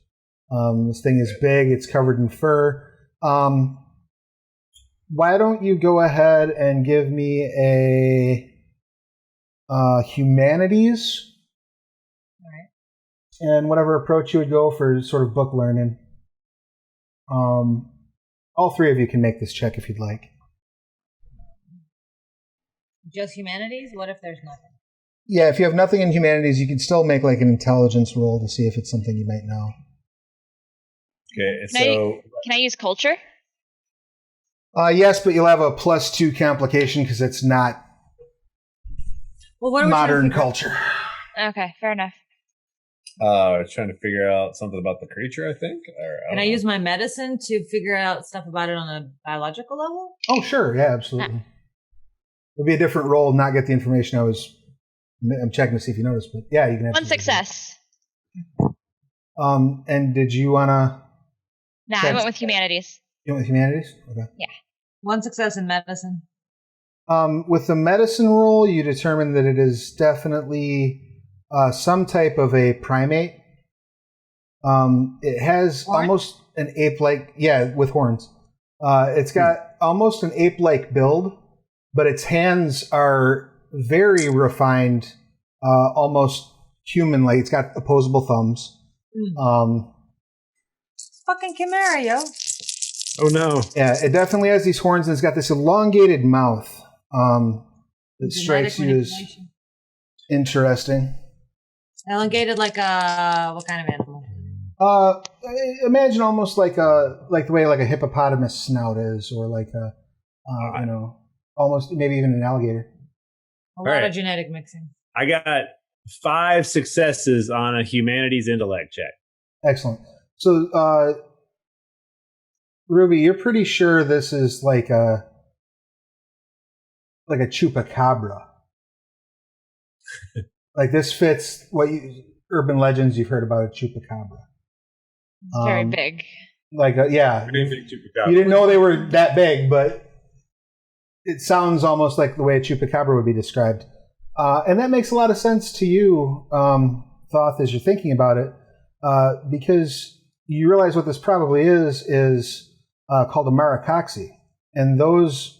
Speaker 1: This thing is big. It's covered in fur. Why don't you go ahead and give me a humanities?
Speaker 2: All right.
Speaker 1: And whatever approach you would go for sort of book learning. All 3 of you can make this check if you'd like.
Speaker 2: Just humanities? What if there's nothing?
Speaker 1: Yeah, if you have nothing in humanities, you can still make like an intelligence roll to see if it's something you might know.
Speaker 3: Okay,
Speaker 4: Can I use culture?
Speaker 1: Yes, but you'll have a +2 complication because it's not modern culture.
Speaker 4: Okay, fair enough.
Speaker 3: Trying to figure out something about the creature, I think.
Speaker 2: Can I use my medicine to figure out stuff about it on a biological level?
Speaker 1: Oh, sure. Yeah, absolutely. It'll be a different roll, not get the information I'm checking to see if you noticed, but yeah, you can have
Speaker 4: 1 success.
Speaker 1: And did you want to...
Speaker 4: Nah, I went with humanities.
Speaker 1: You went with humanities? Okay.
Speaker 4: Yeah.
Speaker 2: 1 success in medicine.
Speaker 1: With the medicine roll, you determine that it is definitely some type of a primate. It has an ape-like, with horns. It's got almost an ape-like build, but its hands are very refined, almost human-like. It's got opposable thumbs.
Speaker 2: Fucking chimera, yo.
Speaker 3: Oh no.
Speaker 1: Yeah, it definitely has these horns, and it's got this elongated mouth that strikes you as interesting.
Speaker 2: Elongated like what kind of animal?
Speaker 1: Imagine almost like the way like a hippopotamus snout is, or like almost maybe even an alligator.
Speaker 2: A lot of genetic mixing.
Speaker 3: I got 5 successes on a humanities intellect check.
Speaker 1: Excellent. So, Ruby, you're pretty sure this is like a chupacabra. Like this fits what urban legends you've heard about a chupacabra.
Speaker 4: Very big.
Speaker 1: Like
Speaker 3: Pretty big chupacabra.
Speaker 1: You didn't know they were that big, but it sounds almost like the way a chupacabra would be described. And that makes a lot of sense to you, Thoth, as you're thinking about it, because you realize what this probably is called a maracoxy. And those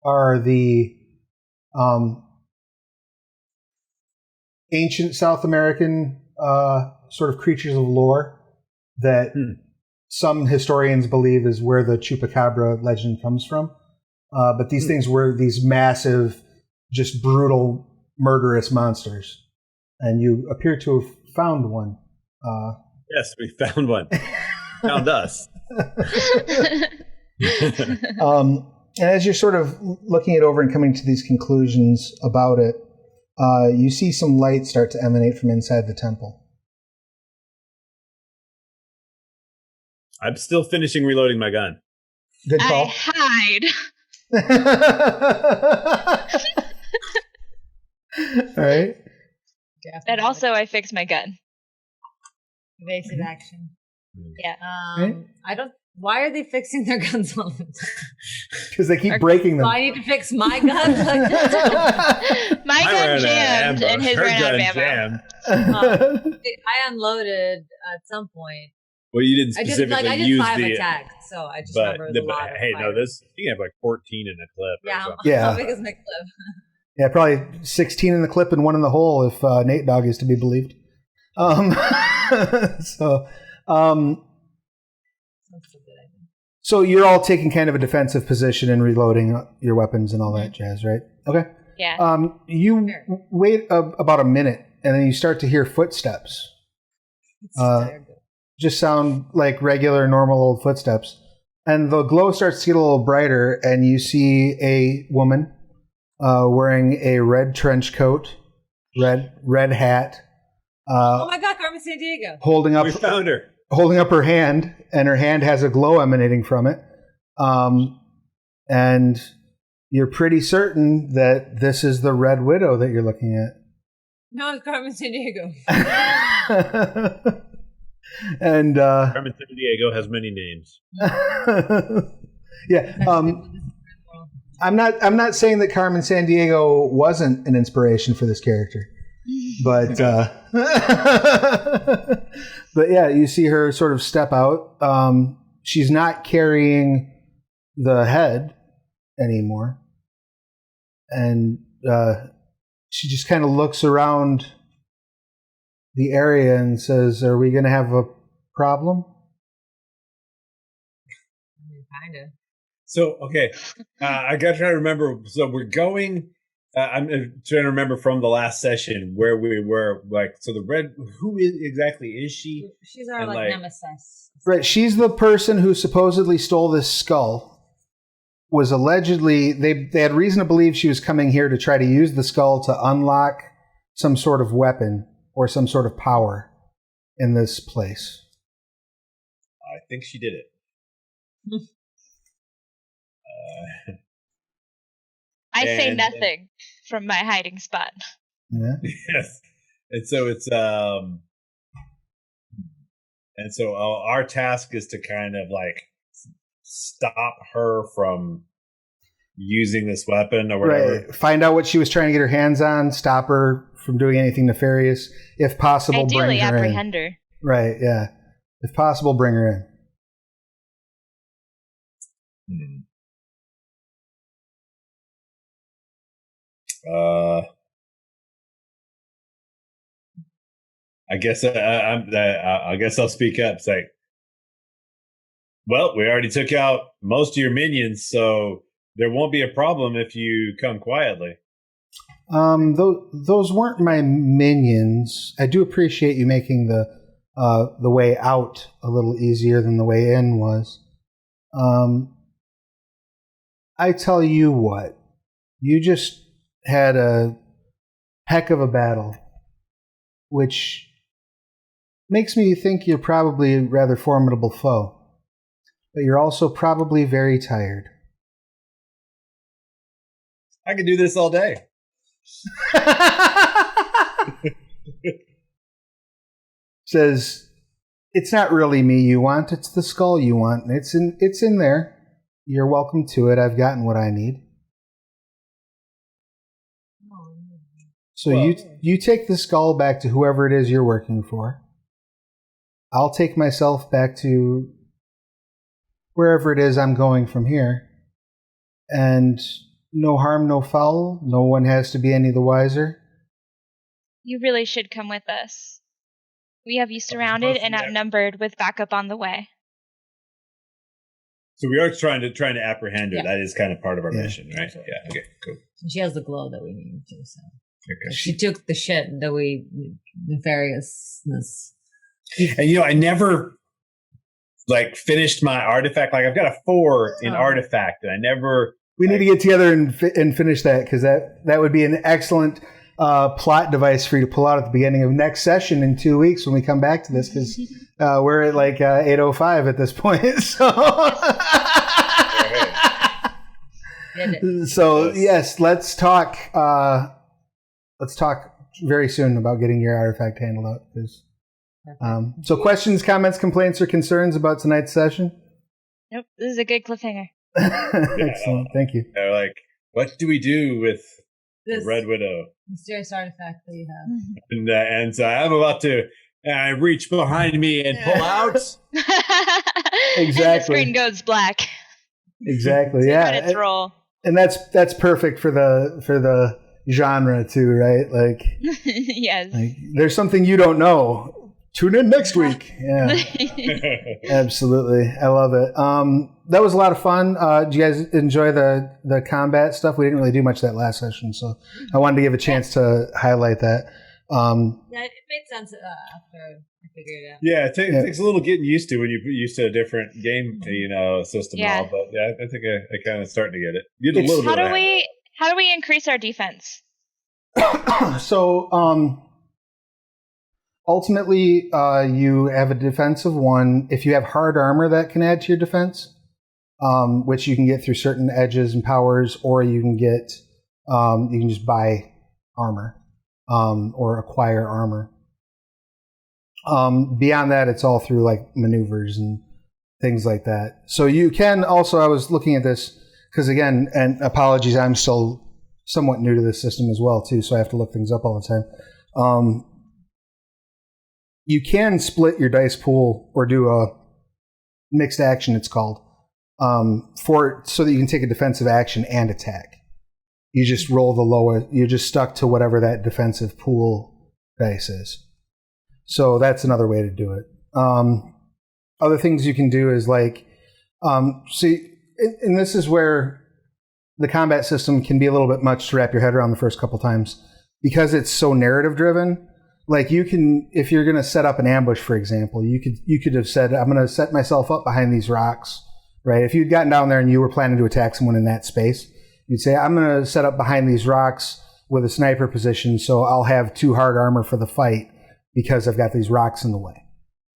Speaker 1: are the ancient South American sort of creatures of lore that some historians believe is where the chupacabra legend comes from. But these things were these massive, just brutal, murderous monsters. And you appear to have found one.
Speaker 3: Yes, we found one. Found us.
Speaker 1: And as you're sort of looking it over and coming to these conclusions about it, you see some light start to emanate from inside the temple.
Speaker 3: I'm still finishing reloading my gun.
Speaker 1: Good call.
Speaker 4: I hide.
Speaker 1: All right.
Speaker 4: And also, I fixed my gun.
Speaker 2: Evasive action.
Speaker 4: Yeah.
Speaker 2: I don't. Why are they fixing their guns all the time?
Speaker 1: Because they keep breaking them.
Speaker 2: So I need to fix my gun.
Speaker 4: My gun jammed, and his ran out of ammo.
Speaker 2: I unloaded at some point.
Speaker 3: Well, you didn't specifically
Speaker 2: I did
Speaker 3: use
Speaker 2: 5
Speaker 3: the
Speaker 2: attacks, so I just remember the lot.
Speaker 3: Hey, no, this you can have like 14 in a clip.
Speaker 2: Yeah, how big is my clip?
Speaker 1: Yeah, probably 16 in the clip and 1 in the hole if Nate Dogg is to be believed. So you're all taking kind of a defensive position and reloading your weapons and all that jazz, right? Okay.
Speaker 4: Yeah.
Speaker 1: You wait about a minute, and then you start to hear footsteps. Just sound like regular, normal old footsteps. And the glow starts to get a little brighter, and you see a woman wearing a red trench coat, red hat.
Speaker 2: Oh my God, Carmen Sandiego!
Speaker 3: We found her.
Speaker 1: Holding up her hand, and her hand has a glow emanating from it. And you're pretty certain that this is the Red Widow that you're looking at.
Speaker 2: No, it's Carmen Sandiego.
Speaker 1: And
Speaker 3: Carmen Sandiego has many names.
Speaker 1: Yeah. I'm not saying that Carmen Sandiego wasn't an inspiration for this character, but but yeah, you see her sort of step out. She's not carrying the head anymore, and she just kind of looks around the area and says, "Are we going to have a problem?"
Speaker 2: Kind of.
Speaker 3: So, okay, I got to try to remember. So we're going. I'm trying to remember from the last session where we were. Like, so the red. Who exactly is she?
Speaker 2: She's our nemesis.
Speaker 1: Right, she's the person who supposedly stole this skull. Was allegedly they had reason to believe she was coming here to try to use the skull to unlock some sort of weapon or some sort of power in this place.
Speaker 3: I think she did it.
Speaker 4: I say nothing from my hiding spot.
Speaker 1: Yeah.
Speaker 3: Yes, and so it's and so our task is to kind of like stop her from using this weapon or whatever.
Speaker 1: Right. Find out what she was trying to get her hands on. Stop her from doing anything nefarious. If possible,
Speaker 4: Ideally,
Speaker 1: bring her
Speaker 4: apprehend
Speaker 1: in.
Speaker 4: her.
Speaker 1: Right. Yeah. If possible, bring her in.
Speaker 3: Hmm. I guess I guess I'll speak up. It's like, well, we already took out most of your minions, so there won't be a problem if you come quietly.
Speaker 1: Those weren't my minions. I do appreciate you making the way out a little easier than the way in was. I tell you what, you just had a heck of a battle, which makes me think you're probably a rather formidable foe. But you're also probably very tired.
Speaker 3: I could do this all day.
Speaker 1: Says, it's not really me you want, it's the skull you want. It's in there. You're welcome to it. I've gotten what I need. So you take the skull back to whoever it is you're working for. I'll take myself back to wherever it is I'm going from here. And no harm, no foul. No one has to be any the wiser.
Speaker 4: You really should come with us. We have you surrounded and outnumbered with backup on the way.
Speaker 3: So we are trying to apprehend her. Yeah. That is kind of part of our mission, right? Yeah. Okay. Cool.
Speaker 2: She has the glow that we need too. So okay. She took the shit that nefariousness.
Speaker 3: And I never finished my artifact. Like I've got a 4 in artifact, and I never.
Speaker 1: We need to get together and finish that, because that would be an excellent plot device for you to pull out at the beginning of next session in 2 weeks when we come back to this, because we're at 8:05 at this point. So yes, let's talk. Let's talk very soon about getting your artifact handled out. So questions, comments, complaints, or concerns about tonight's session?
Speaker 4: Nope, this is a good cliffhanger.
Speaker 1: Excellent, thank you.
Speaker 3: What do we do with the Red Widow?
Speaker 2: Mysterious artifact that you have.
Speaker 3: And so I'm about to reach behind me and pull out.
Speaker 1: Exactly.
Speaker 4: And the screen goes black.
Speaker 1: Exactly, yeah.
Speaker 4: Credits roll.
Speaker 1: And that's perfect for the genre too, right? Like,
Speaker 4: yes.
Speaker 1: There's something you don't know. Tune in next week. Yeah, absolutely. I love it. That was a lot of fun. Did you guys enjoy the combat stuff? We didn't really do much that last session, so I wanted to give a chance to highlight that.
Speaker 2: Yeah, it made sense after I figured it out.
Speaker 3: Yeah, it takes a little getting used to when you're used to a different game, system. Yeah. And all, but yeah, I think I kind of starting to get it. Get a little bit.
Speaker 4: How do we increase our defense?
Speaker 1: So, ultimately, you have a defense of 1. If you have hard armor, that can add to your defense, which you can get through certain edges and powers, or you can just buy armor or acquire armor. Beyond that, it's all through maneuvers and things like that. So you can also, I was looking at this because again, and apologies, I'm still somewhat new to this system as well too, so I have to look things up all the time. You can split your dice pool or do a mixed action, it's called, so that you can take a defensive action and attack. You just roll the lowest. You're just stuck to whatever that defensive pool dice is. So that's another way to do it. Other things you can do is see, and this is where the combat system can be a little bit much to wrap your head around the first couple times, because it's so narrative driven. You can, if you're going to set up an ambush, for example, you could have said, I'm going to set myself up behind these rocks, right? If you'd gotten down there and you were planning to attack someone in that space, you'd say, I'm going to set up behind these rocks with a sniper position, so I'll have 2 hard armor for the fight because I've got these rocks in the way.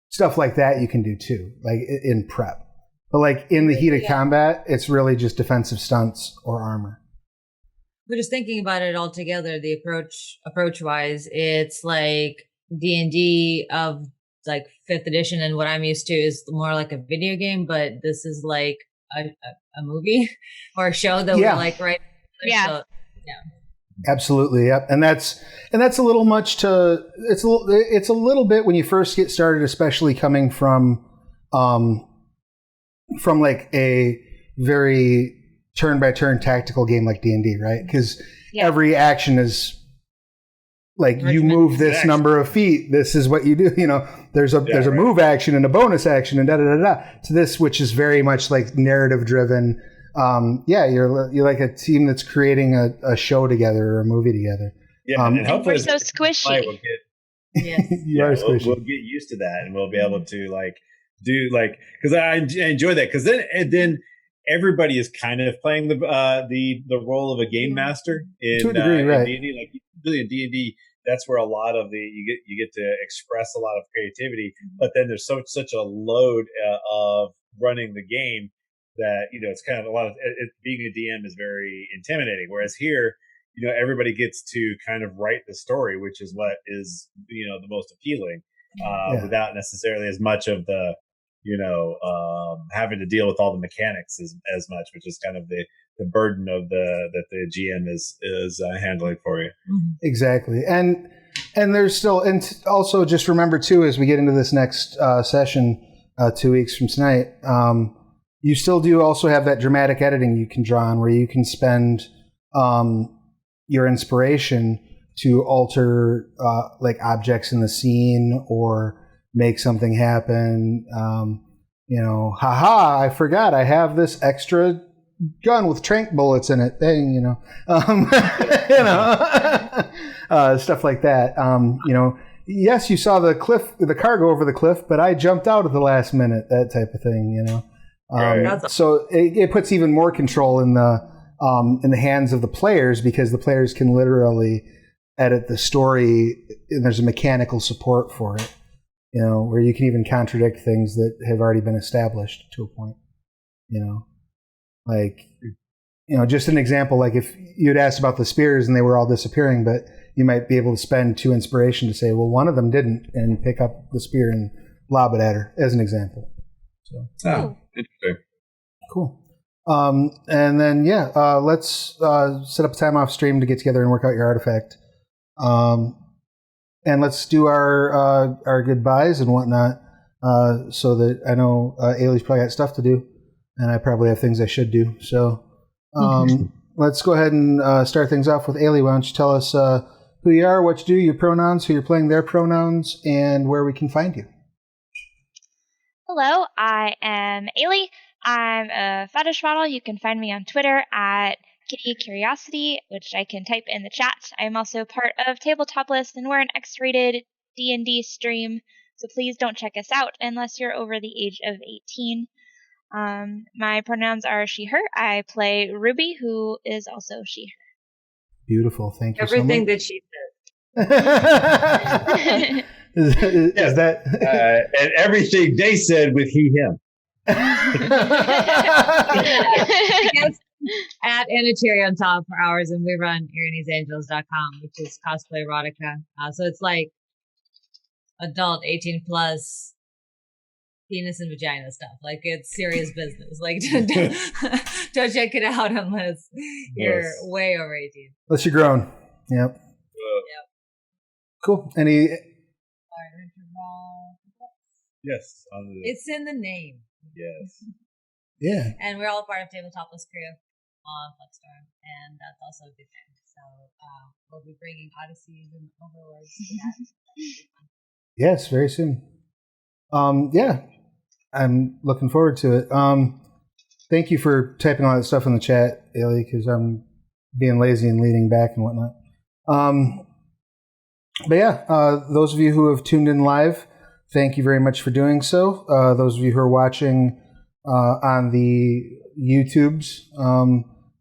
Speaker 1: Stuff like that you can do too, in prep. But in the heat of combat, it's really just defensive stunts or armor.
Speaker 2: But just thinking about it all together, the approach wise, it's like D&D of 5th edition, and what I'm used to is more like a video game, but this is like a movie or a show that we're right.
Speaker 4: Yeah.
Speaker 2: So, yeah.
Speaker 1: Absolutely. Yep. And that's a little much to, it's a little bit when you first get started, especially coming from a very turn-by-turn tactical game like D&D, right? Because every action is like you move this number of feet. This is what you do. There's a move action and a bonus action and da-da-da-da. To this, which is very much like narrative-driven. You're like a team that's creating a show together or a movie together.
Speaker 3: Yeah, and hopefully
Speaker 4: we're so squishy.
Speaker 1: You are squishy.
Speaker 3: We'll get used to that, and we'll be able to do because I enjoy that because then everybody is kind of playing the role of a game master
Speaker 1: to a degree, right?
Speaker 3: In D&D, like really in D&D, that's where a lot of you get to express a lot of creativity, but then there's such a load of running the game that it's kind of a lot of being a DM is very intimidating. Whereas here, everybody gets to kind of write the story, which is what is the most appealing, without necessarily as much of the having to deal with all the mechanics as much, which is kind of the burden of that the GM is handling for you.
Speaker 1: Exactly, and there's still, and also just remember too, as we get into this next session 2 weeks from tonight, you still do also have that dramatic editing you can draw on, where you can spend your inspiration to alter like objects in the scene or make something happen. I forgot I have this extra gun with tranq bullets in it. Dang, stuff like that. Yes, you saw the cargo over the cliff, but I jumped out at the last minute. That type of thing, So it puts even more control in the hands of the players, because the players can literally edit the story, and there's a mechanical support for it. Where you can even contradict things that have already been established to a point. Just an example, like if you'd asked about the spears and they were all disappearing, but you might be able to spend 2 inspiration to say, well, one of them didn't, and pick up the spear and lob it at her, as an example. So,
Speaker 3: interesting.
Speaker 1: Cool. And then, let's set up a time off stream to get together and work out your artifact. And let's do our goodbyes and whatnot, so that I know Ailey's probably got stuff to do, and I probably have things I should do. So let's go ahead and start things off with Ailey. Why don't you tell us who you are, what you do, your pronouns, who you're playing their pronouns, and where we can find you.
Speaker 4: Hello, I am Ailey. I'm a fetish model. You can find me on Twitter at Kitty Curiosity, which I can type in the chat. I'm also part of Topless, and we're an X-rated D&D stream, so please don't check us out unless you're over the age of 18. My pronouns are she, her. I play Ruby, who is also she, her.
Speaker 1: Beautiful. Thank you
Speaker 2: Everything
Speaker 1: so much.
Speaker 2: that she said.
Speaker 1: is that...
Speaker 3: and everything they said with he, him.
Speaker 2: At Anna on top for hours, and we run Irene'sAngels.com, which is cosplay erotica. So it's like adult 18 plus penis and vagina stuff. Like, it's serious business. Like, don't check it out unless you're way over 18.
Speaker 1: Unless you're grown. Yep. Cool. Any?
Speaker 3: Yes.
Speaker 2: It's in the name.
Speaker 3: Yes.
Speaker 1: Yeah.
Speaker 2: And we're all part of Topless crew on Flexstorm, and that's also a good thing. So we'll be bringing Odysseys and Overlords to that.
Speaker 1: Yes, very soon. I'm looking forward to it. Thank you for typing all that stuff in the chat, Ailey, because I'm being lazy and leaning back and whatnot. Those of you who have tuned in live, thank you very much for doing so. Those of you who are watching on the YouTubes,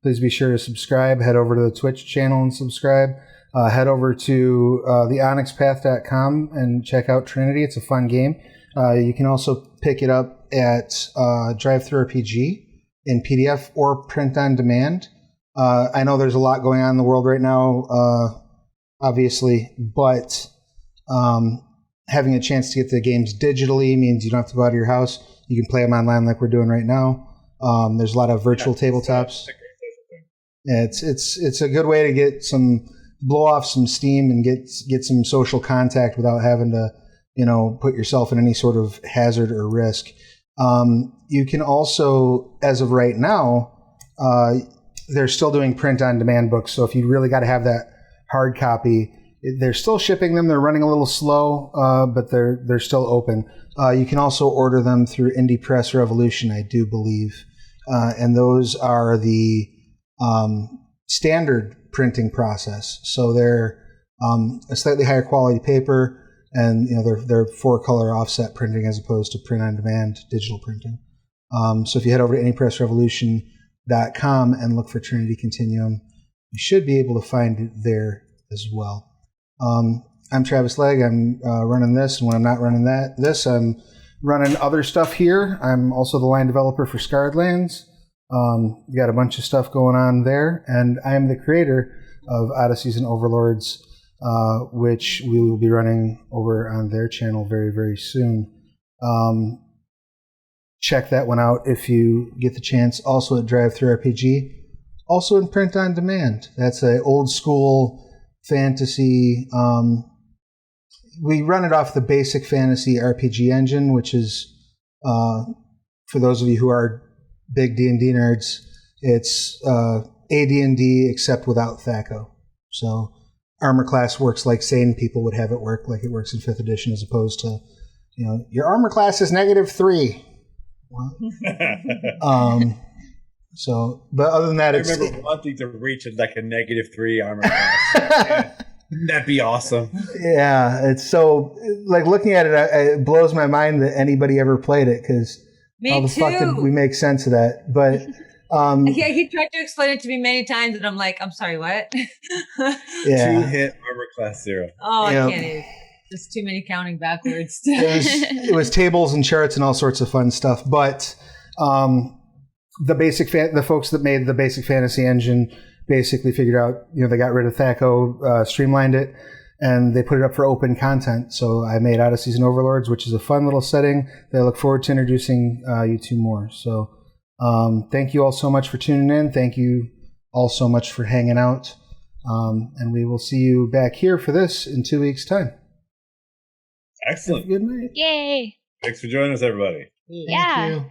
Speaker 1: please be sure to subscribe. Head over to the Twitch channel and subscribe. Head over to theonyxpath.com and check out Trinity. It's a fun game. You can also pick it up at DriveThruRPG in PDF or print on demand. I know there's a lot going on in the world right now, obviously, but having a chance to get the games digitally means you don't have to go out of your house. You can play them online like we're doing right now. There's a lot of virtual tabletops. It's a good way to blow off some steam and get some social contact without having to, put yourself in any sort of hazard or risk. You can also, as of right now, they're still doing print-on-demand books. So if you really got to have that hard copy, they're still shipping them. They're running a little slow, but they're still open. You can also order them through Indie Press Revolution, I do believe. And those are the standard printing process. So they're a slightly higher quality paper, and they're 4-color offset printing as opposed to print-on-demand digital printing. So if you head over to indiepressrevolution.com and look for Trinity Continuum, you should be able to find it there as well. I'm Travis Legg. I'm running this, and when I'm not running this, I'm running other stuff here. I'm also the line developer for Scarred Lands. Got a bunch of stuff going on there, and I am the creator of Odysseys and Overlords, which we will be running over on their channel very, very soon. Check that one out if you get the chance. Also at Drive-Thru RPG, also in print on demand. That's an old school fantasy. We run it off the basic fantasy RPG engine, which is, for those of you who are big D&D nerds, it's AD&D except without THAC0. So armor class works like sane people would have it work, like it works in 5th edition, as opposed to, your armor class is -3. But other than that,
Speaker 3: I remember wanting to reach like a -3 armor class. Yeah. That'd be awesome.
Speaker 1: Yeah, it's so, like, looking at it, it blows my mind that anybody ever played it, because how the fuck did we make sense of that? But
Speaker 2: yeah, he tried to explain it to me many times, and I'm like, I'm sorry, what?
Speaker 1: Yeah.
Speaker 3: 2-hit armor class 0.
Speaker 2: Oh, I can't even. There's too many counting backwards.
Speaker 1: It was tables and charts and all sorts of fun stuff. But the folks that made the basic fantasy engine basically figured out, they got rid of THAC0, streamlined it, and they put it up for open content. So I made Odysseys and Overlords, which is a fun little setting that I look forward to introducing you to more. So thank you all so much for tuning in. Thank you all so much for hanging out. And we will see you back here for this in 2 weeks' time.
Speaker 3: Excellent.
Speaker 1: Good night.
Speaker 4: Yay.
Speaker 3: Thanks for joining us, everybody.
Speaker 4: Yeah.
Speaker 1: Thank you.